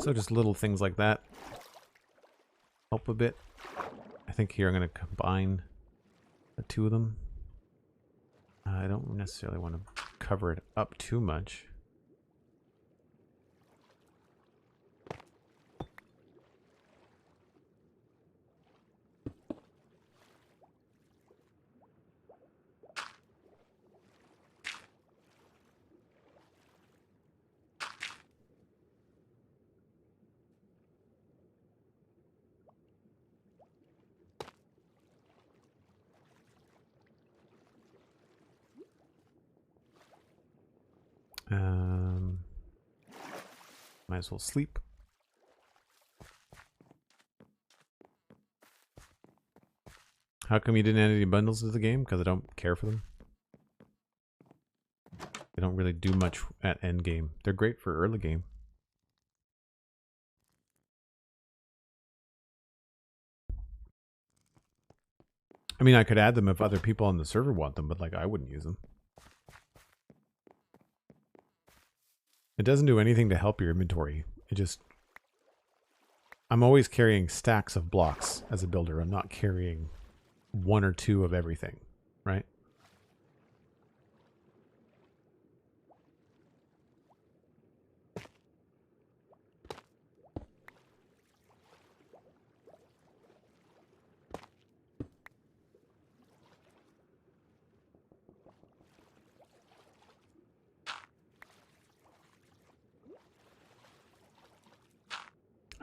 So just little things like that help a bit. I think here I'm going to combine the two of them. I don't necessarily want to cover it up too much. Might as well sleep. How come you didn't add any bundles to the game? Because I don't care for them. They don't really do much at end game. They're great for early game. I mean, I could add them if other people on the server want them, but like I wouldn't use them. It doesn't do anything to help your inventory. It just... I'm always carrying stacks of blocks as a builder. I'm not carrying one or two of everything, right?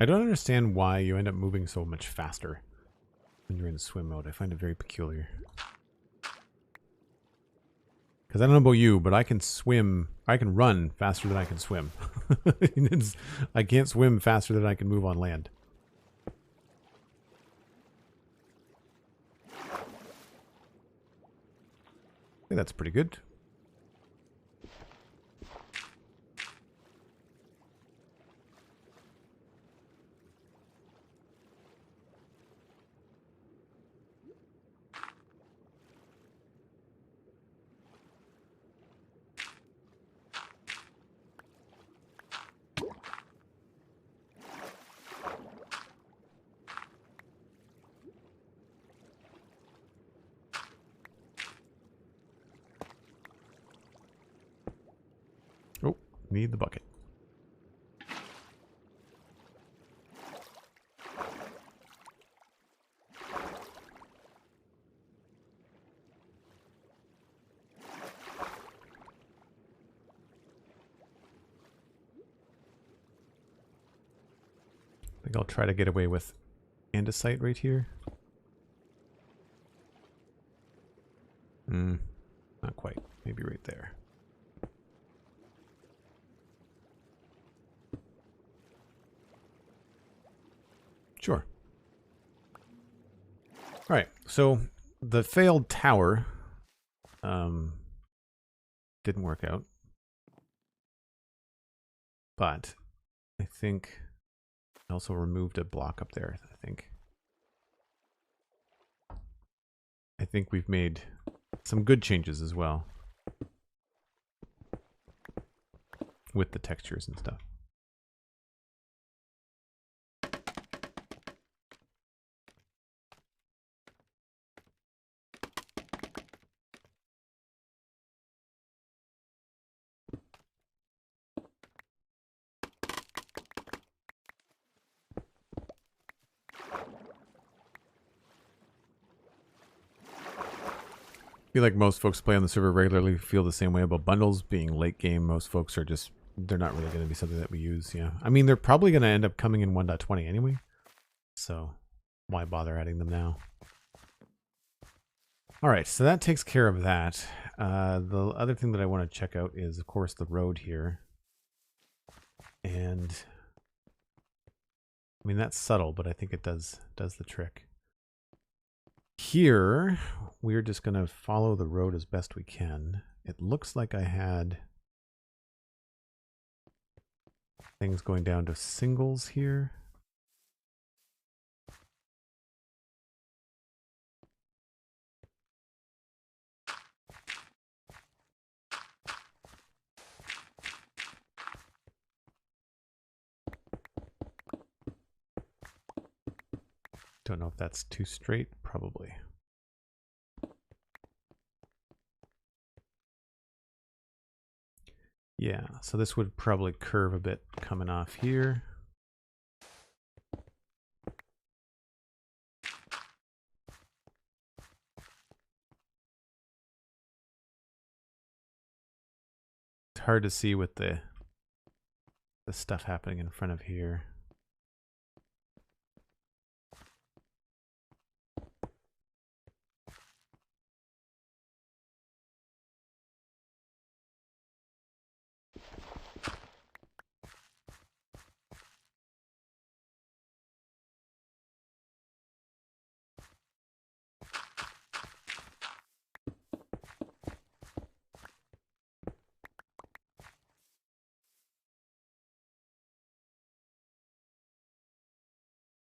I don't understand why you end up moving so much faster when you're in swim mode. I find it very peculiar. Because I don't know about you, but I can swim, I can run faster than I can swim. I can't swim faster than I can move on land. I think that's pretty good. Oh, need the bucket. I think I'll try to get away with andesite right here. Not quite. Maybe right there. Sure. All right. So the failed tower didn't work out. But I think I also removed a block up there, I think we've made some good changes as well with the textures and stuff. I feel like most folks play on the server regularly feel the same way about bundles being late game. Most folks are just, they're not really going to be something that we use. Yeah. I mean, they're probably going to end up coming in 1.20 anyway. So why bother adding them now? All right. So that takes care of that. The other thing that I want to check out is, of course, the road here. And I mean, that's subtle, but I think it does the trick. Here, we're just going to follow the road as best we can. It looks like I had things going down to singles here. Don't know if that's too straight, probably. Yeah, so this would probably curve a bit coming off here. It's hard to see with the stuff happening in front of here.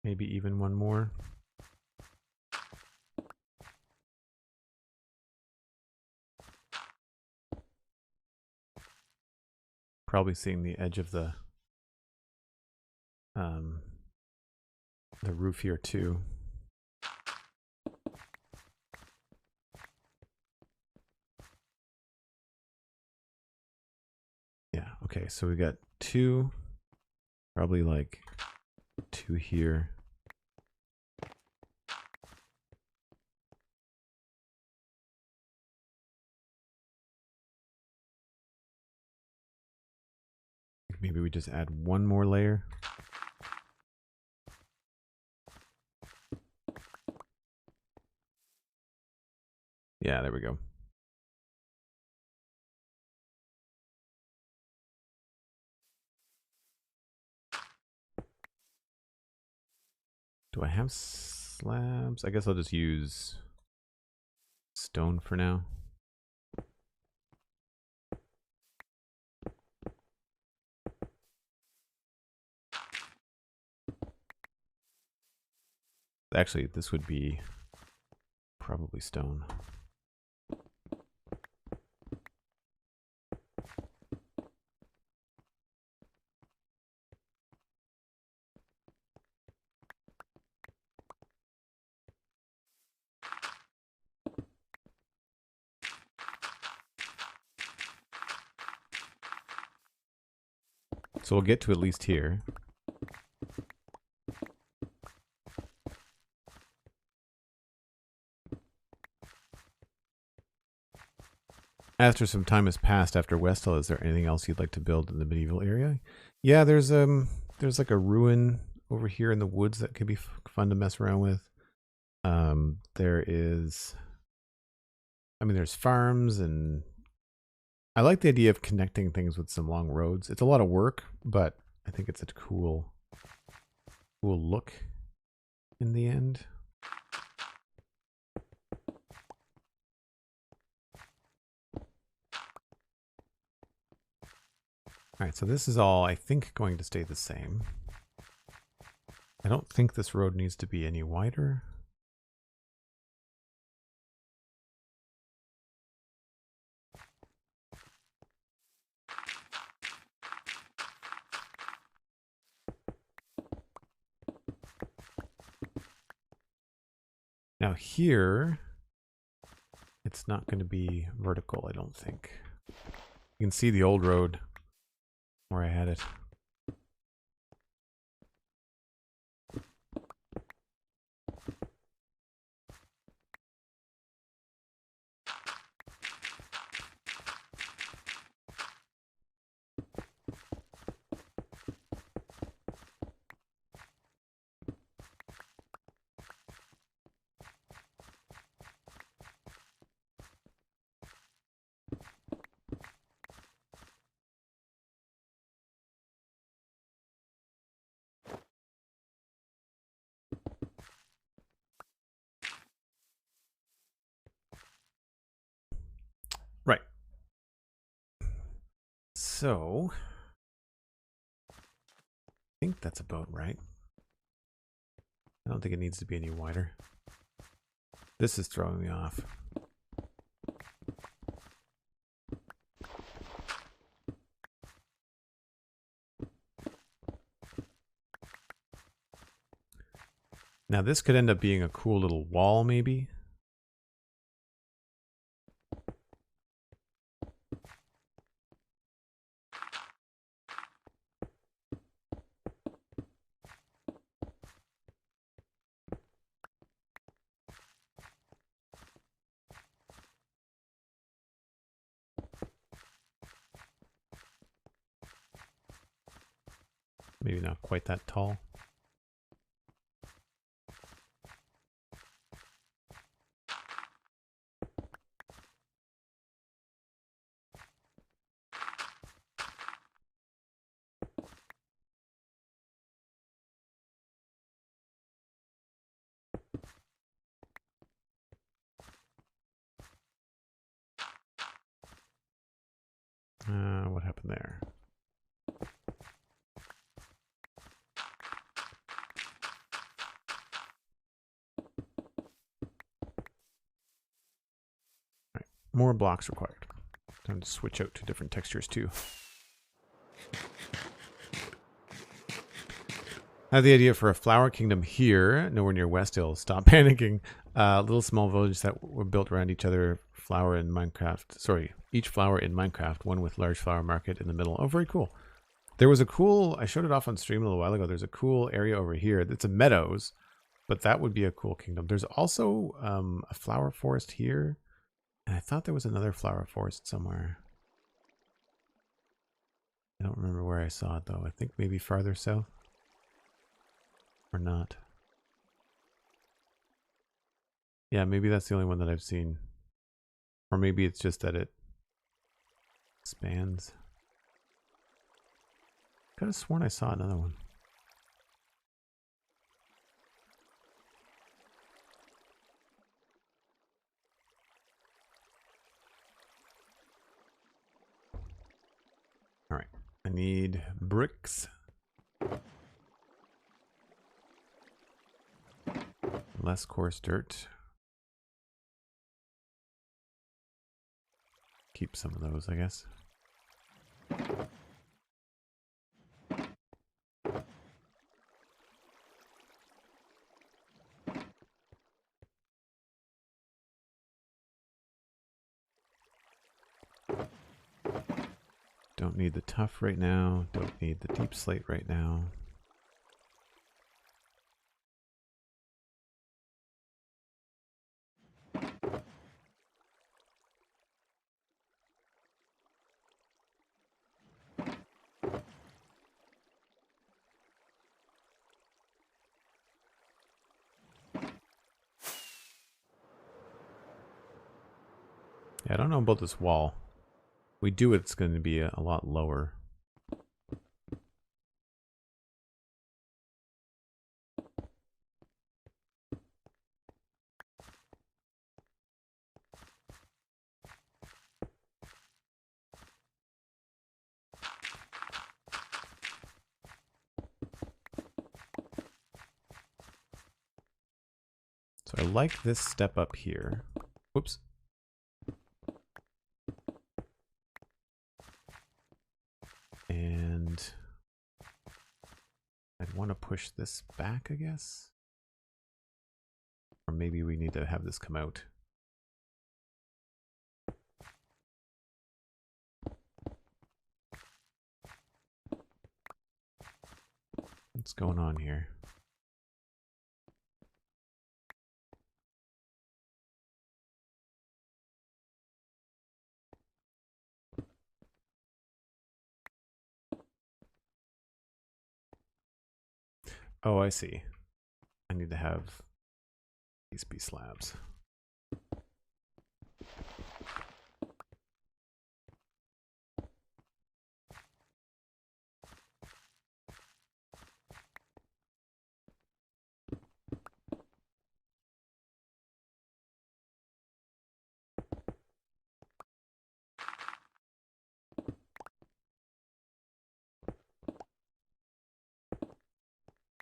Maybe even one more. Probably seeing the edge of the roof here too. Yeah, okay, so we got 2, probably like 2 here. Maybe we just add one more layer. Yeah, there we go. Do I have slabs? I guess I'll just use stone for now. Actually, this would be probably stone. So we'll get to at least here. After some time has passed after Westhill, is there anything else you'd like to build in the medieval area? Yeah, there's like a ruin over here in the woods that could be fun to mess around with. There is, I mean, there's farms, and I like the idea of connecting things with some long roads. It's a lot of work, but I think it's a cool look in the end. All right, so this is all, I think, going to stay the same. I don't think this road needs to be any wider. Now here, it's not going to be vertical, I don't think. You can see the old road where I had it. Right. So, I think that's about right. I don't think it needs to be any wider. This is throwing me off. Now this could end up being a cool little wall, maybe. Maybe not quite that tall. What happened there? More blocks required. Time to switch out to different textures too. I have the idea for a flower kingdom here, nowhere near West Hill. Stop panicking. Little small villages that were built around each other. Flower in Minecraft. Sorry, each flower in Minecraft. One with large flower market in the middle. Oh, very cool. There was a cool, I showed it off on stream a little while ago. There's a cool area over here. It's a meadows, but that would be a cool kingdom. There's also a flower forest here. And I thought there was another flower forest somewhere. I don't remember where I saw it though. I think maybe farther south. Or not. Yeah, maybe that's the only one that I've seen. Or maybe it's just that it spans. Could have sworn I saw another one. All right, I need bricks. Less coarse dirt. Keep some of those, I guess. Don't need the tough right now. Don't need the deep slate right now. Yeah, I don't know about this wall. We do it, it's going to be a lot lower. So I like this step up here. Whoops. And I'd want to push this back, I guess. Or maybe we need to have this come out. What's going on here? Oh, I see. I need to have these be slabs.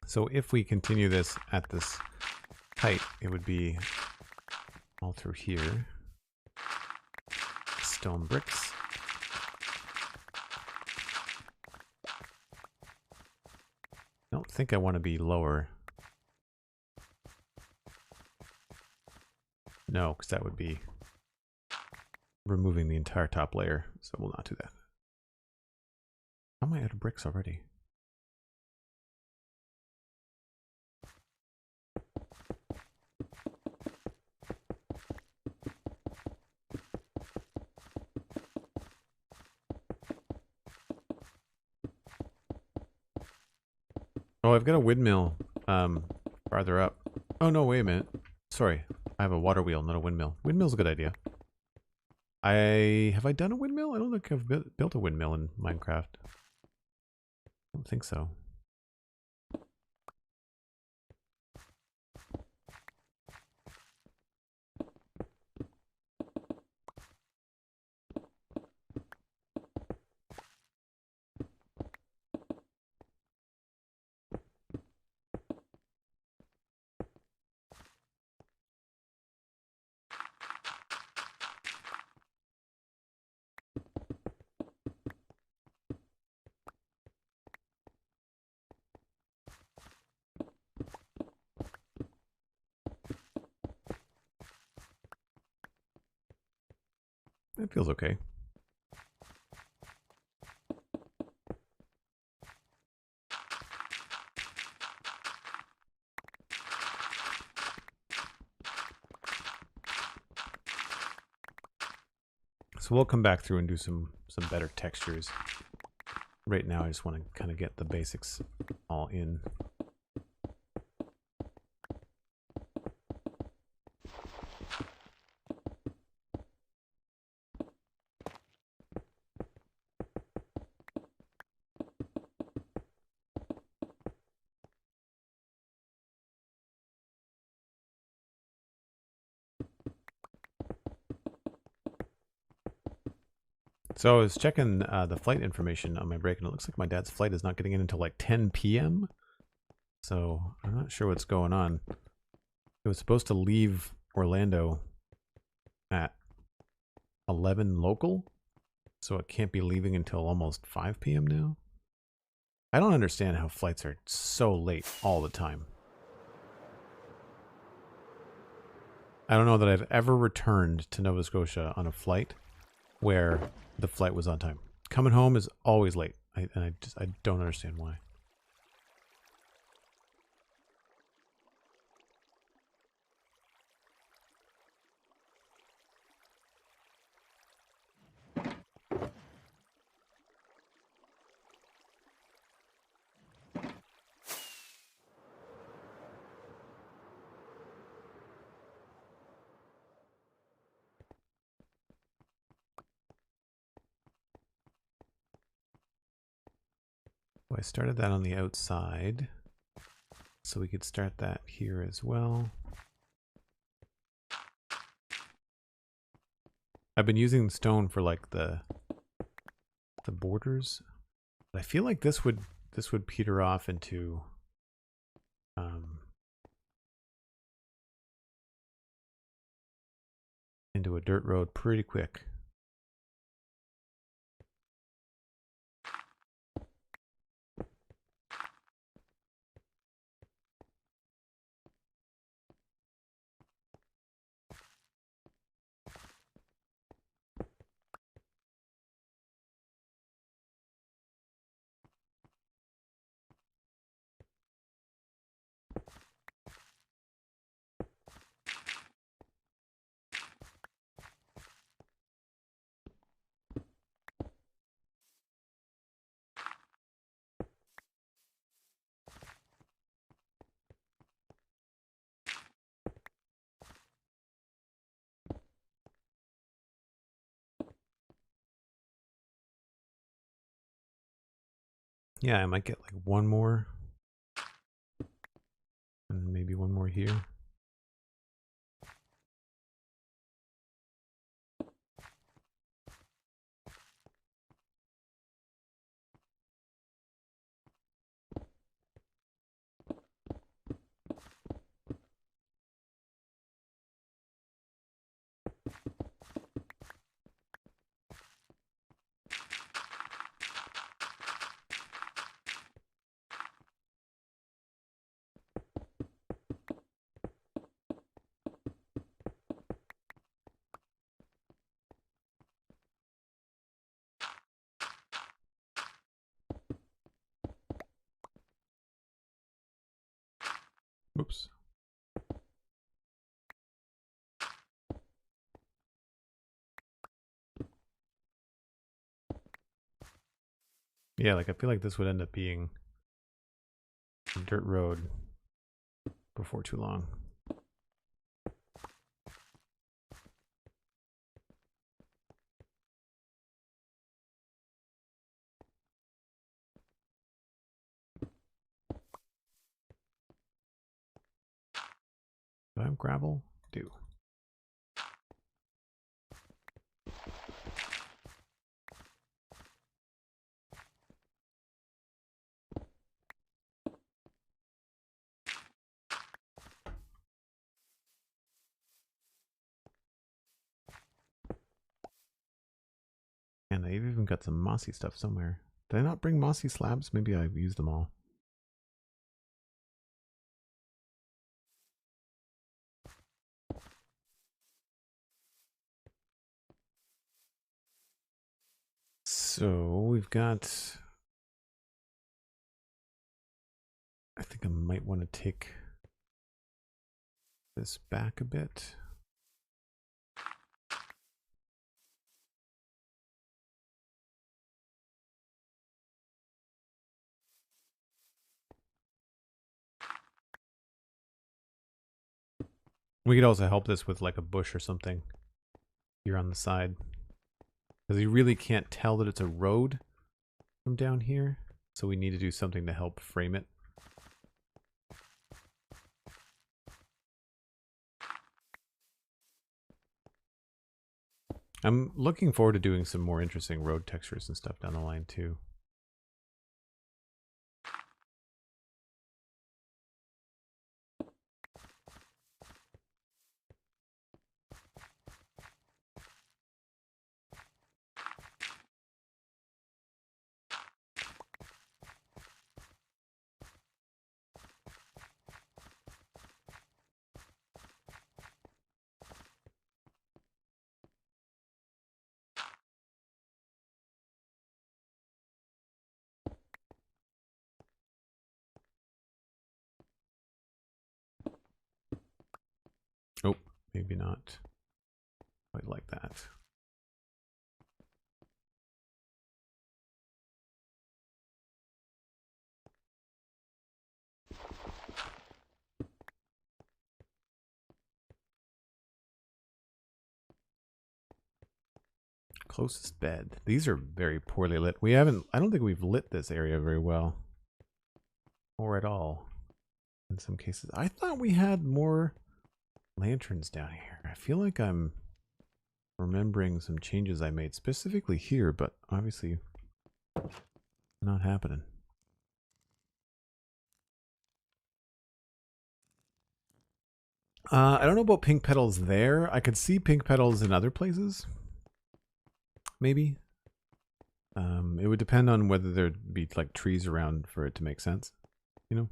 So if we continue this at this height, it would be all through here. Stone bricks. I don't think I want to be lower. No, because that would be removing the entire top layer, so we'll not do that. How am I out of bricks already? Oh, I've got a windmill farther up. Oh no, wait a minute. Sorry, I have a water wheel, not a windmill. Windmill's a good idea. Have I done a windmill? I don't think I've built a windmill in Minecraft. I don't think so. It feels okay. So we'll come back through and do some better textures. Right now I just want to kind of get the basics all in. So I was checking the flight information on my break, and it looks like my dad's flight is not getting in until like 10 p.m. So I'm not sure what's going on. It was supposed to leave Orlando at 11 local, so it can't be leaving until almost 5 p.m. now. I don't understand how flights are so late all the time. I don't know that I've ever returned to Nova Scotia on a flight where the flight was on time. Coming home is always late. I don't understand why. I started that on the outside, so we could start that here as well. I've been using stone for like the borders, but I feel like this would peter off into into a dirt road pretty quick. Yeah, I might get like one more. And maybe one more here. Oops. Yeah, like I feel like this would end up being a dirt road before too long. Do I have gravel? Do. And I've even got some mossy stuff somewhere. Did I not bring mossy slabs? Maybe I've used them all. So we've got, I think I might want to take this back a bit. We could also help this with like a bush or something here on the side, because you really can't tell that it's a road from down here, so we need to do something to help frame it. I'm looking forward to doing some more interesting road textures and stuff down the line too. Oh, maybe not quite like that. Closest bed. These are very poorly lit. We haven't, I don't think we've lit this area very well. Or at all. In some cases. I thought we had more lanterns down here. I feel like I'm remembering some changes I made specifically here, but obviously not happening. I don't know about pink petals there. I could see pink petals in other places. Maybe. It would depend on whether there'd be like trees around for it to make sense, you know?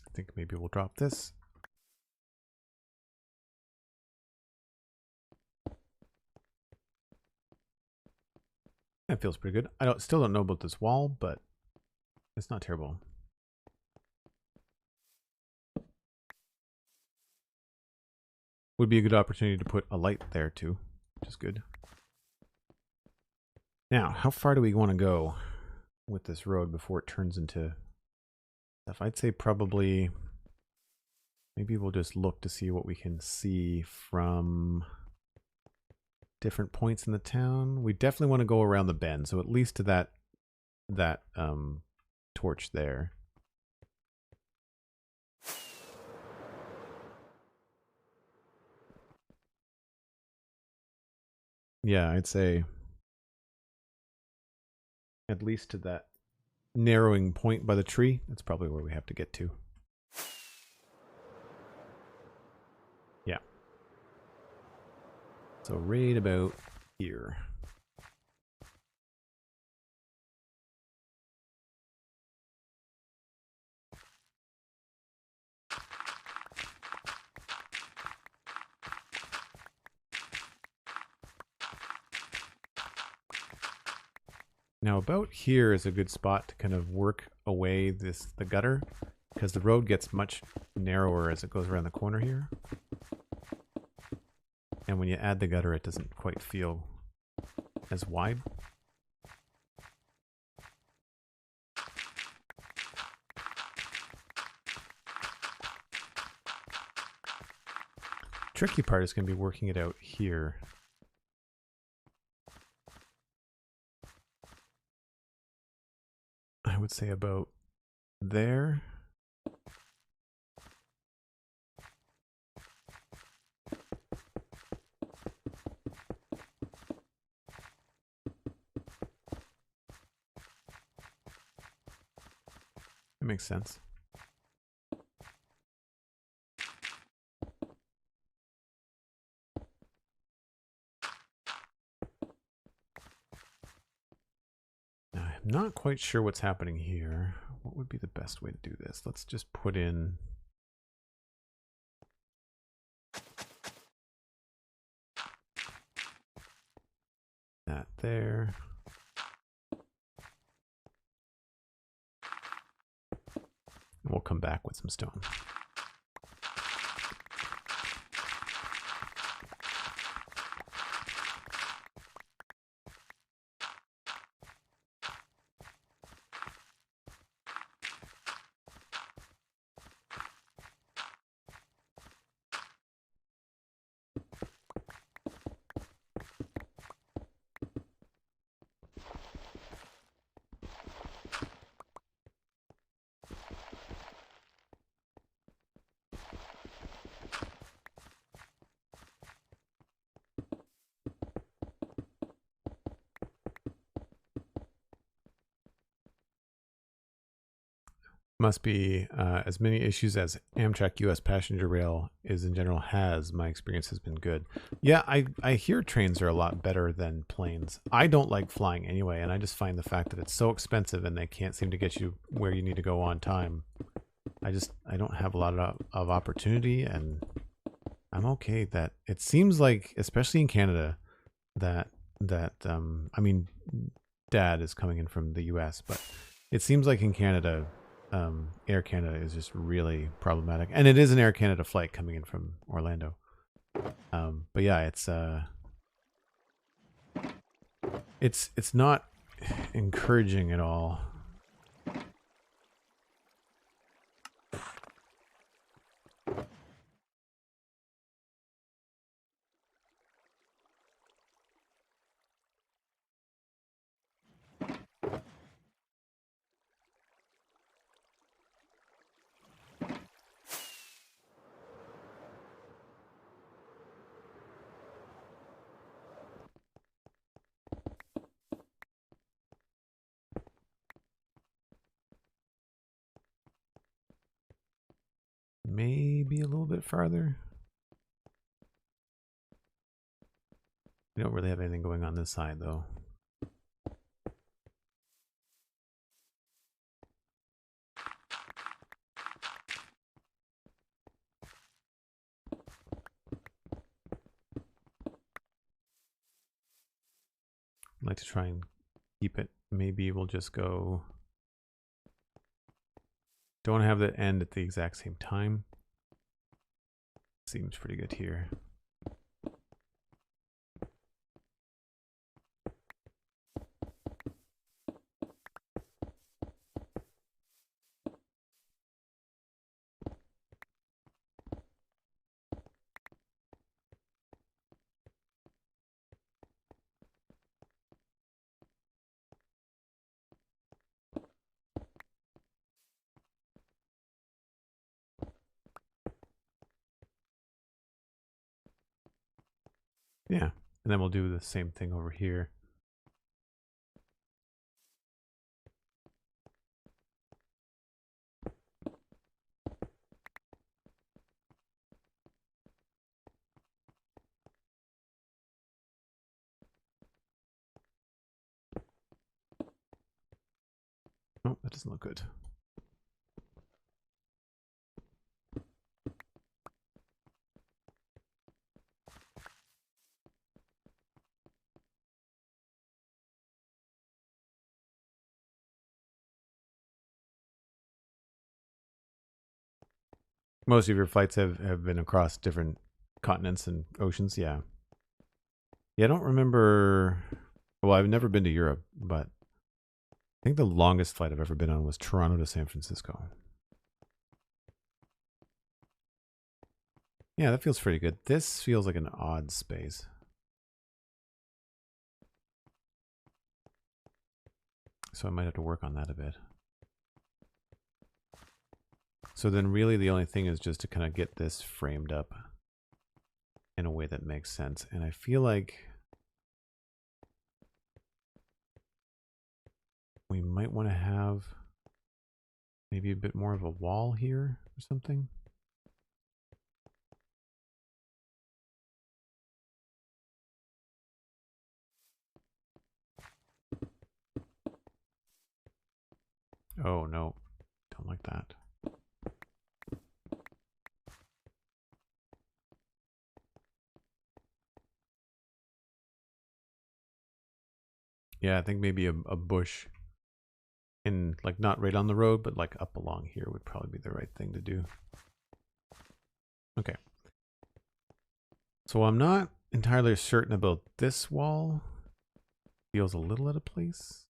I think maybe we'll drop this. That feels pretty good. Still don't know about this wall, but it's not terrible. Would be a good opportunity to put a light there too, which is good. Now, how far do we want to go with this road before it turns into stuff? I'd say probably, maybe we'll just look to see what we can see from different points in the town. We definitely want to go around the bend, so at least to that torch there. Yeah, I'd say at least to that narrowing point by the tree. That's probably where we have to get to. Yeah. So right about here. Now about here is a good spot to kind of work away the gutter, because the road gets much narrower as it goes around the corner here. And when you add the gutter, it doesn't quite feel as wide. Tricky part is going to be working it out here. I would say about there. makes sense. Now, I'm not quite sure what's happening here. What would be the best way to do this? Let's just put in that there. And we'll come back with some stone. Must be as many issues as Amtrak US passenger rail is in general has. My experience has been good. Yeah, I hear trains are a lot better than planes. I don't like flying anyway, and I just find the fact that it's so expensive and they can't seem to get you where you need to go on time. I don't have a lot of opportunity, and I'm okay that it seems like, especially in Canada, that I mean, Dad is coming in from the US, but it seems like in Canada, Air Canada is just really problematic, and it is an Air Canada flight coming in from Orlando. But yeah, it's not encouraging at all. Maybe a little bit farther. We don't really have anything going on this side, though. I'd like to try and keep it. Maybe we'll just go. Don't want to have that end at the exact same time. Seems pretty good here. Yeah, and then we'll do the same thing over here. Oh, that doesn't look good. Most of your flights have been across different continents and oceans, yeah. Yeah, I don't remember. Well, I've never been to Europe, but I think the longest flight I've ever been on was Toronto to San Francisco. Yeah, that feels pretty good. This feels like an odd space. So I might have to work on that a bit. So then really the only thing is just to kind of get this framed up in a way that makes sense. And I feel like we might want to have Maybe a bit more of a wall here or something. Oh no, don't like that. Yeah, I think maybe a bush in, like, not right on the road, but like up along here would probably be the right thing to do. Okay. So I'm not entirely certain about this wall. Feels a little out of place.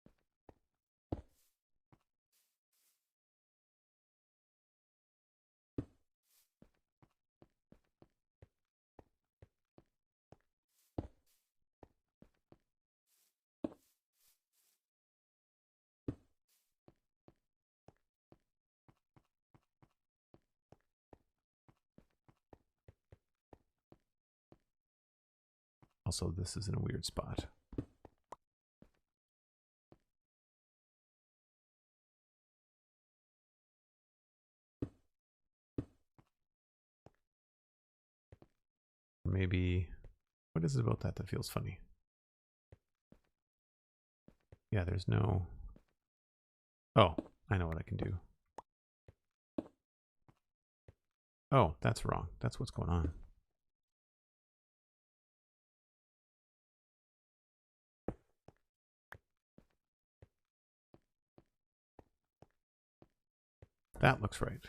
Also, this is in a weird spot. Maybe, what is it about that that feels funny? Yeah, there's no... Oh, I know what I can do. Oh, that's wrong. That's what's going on. That looks right.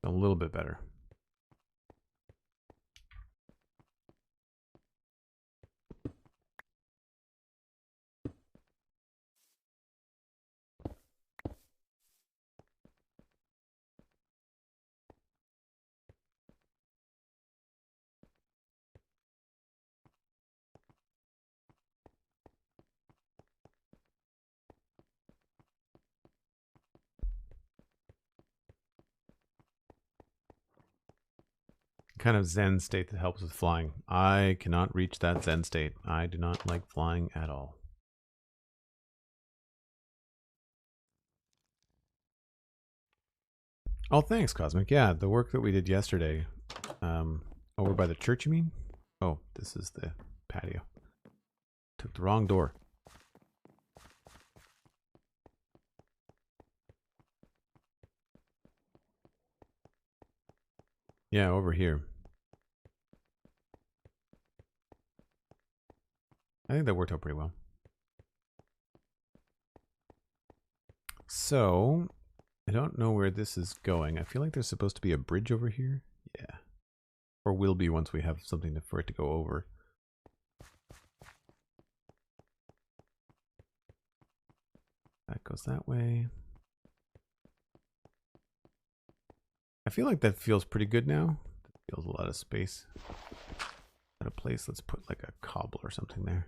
A little bit better. Kind of Zen state that helps with flying. I cannot reach that Zen state. I do not like flying at all. Oh, thanks, Cosmic. Yeah, the work that we did yesterday, over by the church, you mean? Oh, this is the patio. Took the wrong door. Yeah, over here. I think that worked out pretty well. So, I don't know where this is going. I feel like there's supposed to be a bridge over here. Yeah. Or will be once we have something for it to go over. That goes that way. I feel like that feels pretty good now. It feels a lot of space. At a place, let's put like a cobble or something there.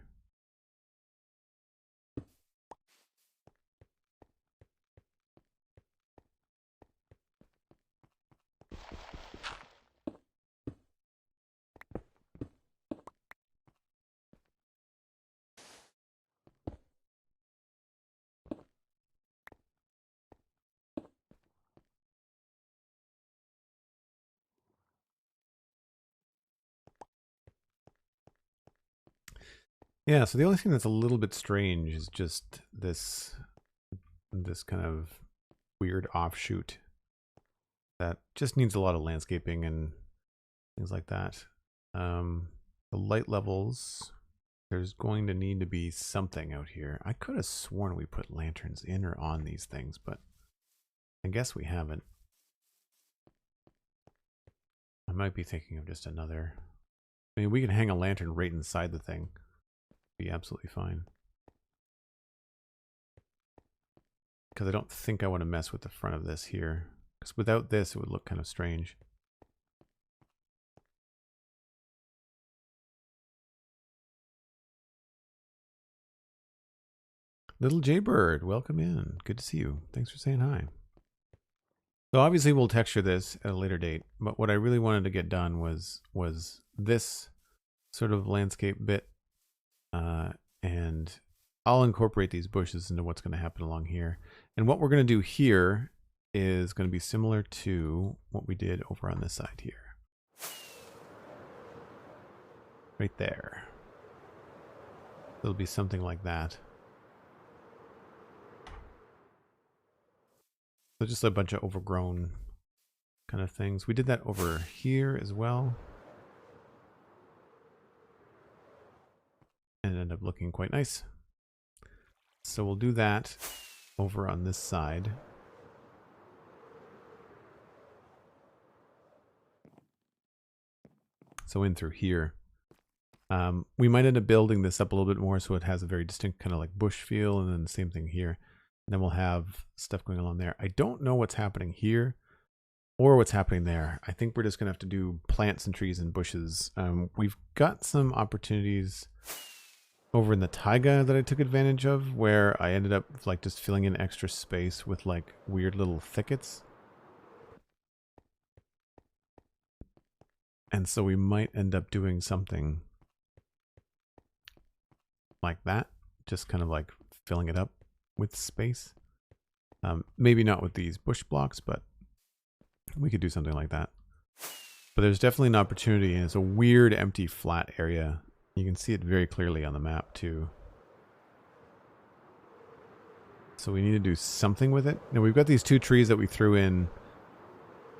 Yeah, so the only thing that's a little bit strange is just this kind of weird offshoot that just needs a lot of landscaping and things like that. The light levels, there's going to need to be something out here. I could have sworn we put lanterns in or on these things, but I guess we haven't. I might be thinking of just another. I mean, we can hang a lantern right inside the thing. Be absolutely fine. because I don't think I want to mess with the front of this here. Because without this, it would look kind of strange. Little Jaybird, welcome in. Good to see you. Thanks for saying hi. So obviously we'll texture this at a later date, but what I really wanted to get done was this sort of landscape bit, and I'll incorporate these bushes into what's going to happen along here. And what we're going to do here is going to be similar to what we did over on this side here. Right there. It'll be something like that. So just a bunch of overgrown kind of things. We did that over here as well. And it ended up looking quite nice. So we'll do that over on this side. So in through here. We might end up building this up a little bit more so it has a very distinct kind of like bush feel, and then the same thing here. And then we'll have stuff going along there. I don't know what's happening here or what's happening there. I think we're just going to have to do plants and trees and bushes. We've got some opportunities over in the taiga that I took advantage of, where I ended up like just filling in extra space with like weird little thickets. And so we might end up doing something like that, just kind of like filling it up with space. Maybe not with these bush blocks, but we could do something like that. But there's definitely an opportunity, and it's a weird empty flat area. You can see it very clearly on the map too. So we need to do something with it. Now we've got these two trees that we threw in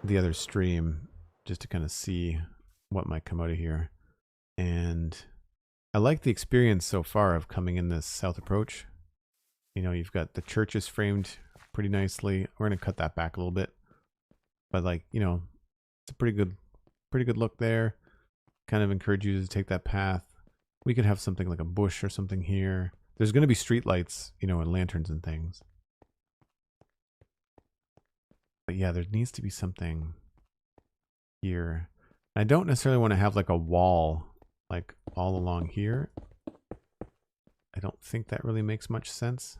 the other stream just to kind of see what might come out of here. And I like the experience so far of coming in this south approach. You know, you've got the churches framed pretty nicely. We're going to cut that back a little bit. But like, you know, it's a pretty good look there. Kind of encourage you to take that path. We could have something like a bush or something here. There's going to be street lights, you know, and lanterns and things. But yeah, there needs to be something here. I don't necessarily want to have like a wall like all along here. I don't think that really makes much sense.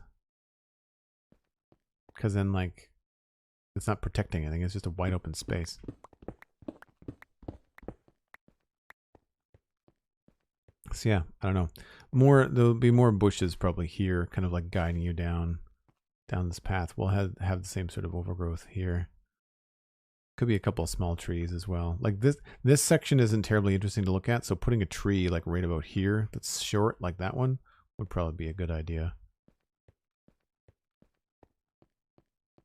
Because then like, it's not protecting anything. It's just a wide open space. So yeah, I don't know. There'll be more bushes probably here, kind of like guiding you down this path. We'll have the same sort of overgrowth here. Could be a couple of small trees as well. Like this section isn't terribly interesting to look at, so putting a tree like right about here that's short like that one would probably be a good idea.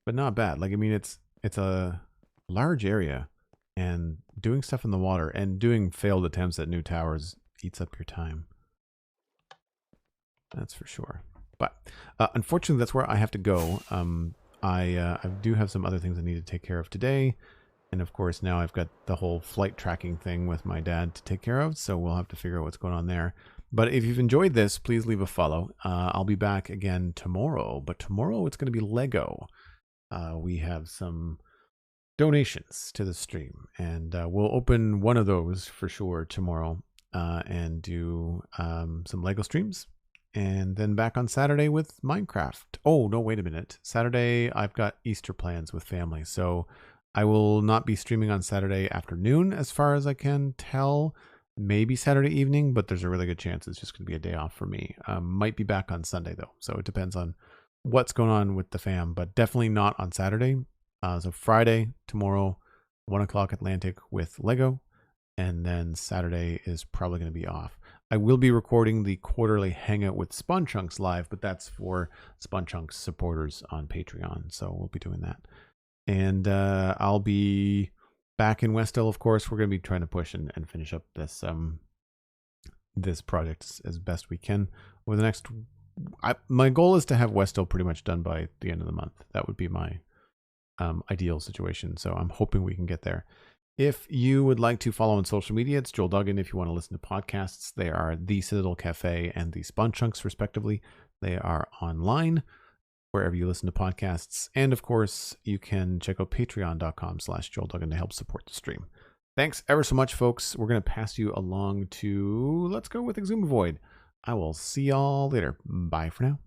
But not bad. Like, I mean, it's a large area, and doing stuff in the water and doing failed attempts at new towers eats up your time. That's for sure. But unfortunately, that's where I have to go. I do have some other things I need to take care of today. And of course, now I've got the whole flight tracking thing with my dad to take care of. So we'll have to figure out what's going on there. But if you've enjoyed this, please leave a follow. I'll be back again tomorrow. But tomorrow it's going to be Lego. We have some donations to the stream. And we'll open one of those for sure tomorrow. And do some Lego streams. And then back on Saturday with Minecraft. Oh, no, wait a minute. Saturday, I've got Easter plans with family. So I will not be streaming on Saturday afternoon as far as I can tell. Maybe Saturday evening, but there's a really good chance it's just going to be a day off for me. Might be back on Sunday, though. So it depends on what's going on with the fam, but definitely not on Saturday. So Friday, tomorrow, 1 o'clock Atlantic with Lego. And then Saturday is probably going to be off. I will be recording the quarterly hangout with Spawn Chunks live, but that's for Spawn Chunks supporters on Patreon. So we'll be doing that. And I'll be back in Westhill, of course. We're going to be trying to push and finish up this this project as best we can. Over the next, my goal is to have Westhill pretty much done by the end of the month. That would be my ideal situation. So I'm hoping we can get there. If you would like to follow on social media, it's Joel Duggan. If you want to listen to podcasts, they are the Citadel Cafe and the Spawn Chunks, respectively. They are online. wherever you listen to podcasts. And of course, you can check out patreon.com/JoelDuggan to help support the stream. Thanks ever so much, folks. We're going to pass you along to Let's Go with Exhumavoid. I will see y'all later. Bye for now.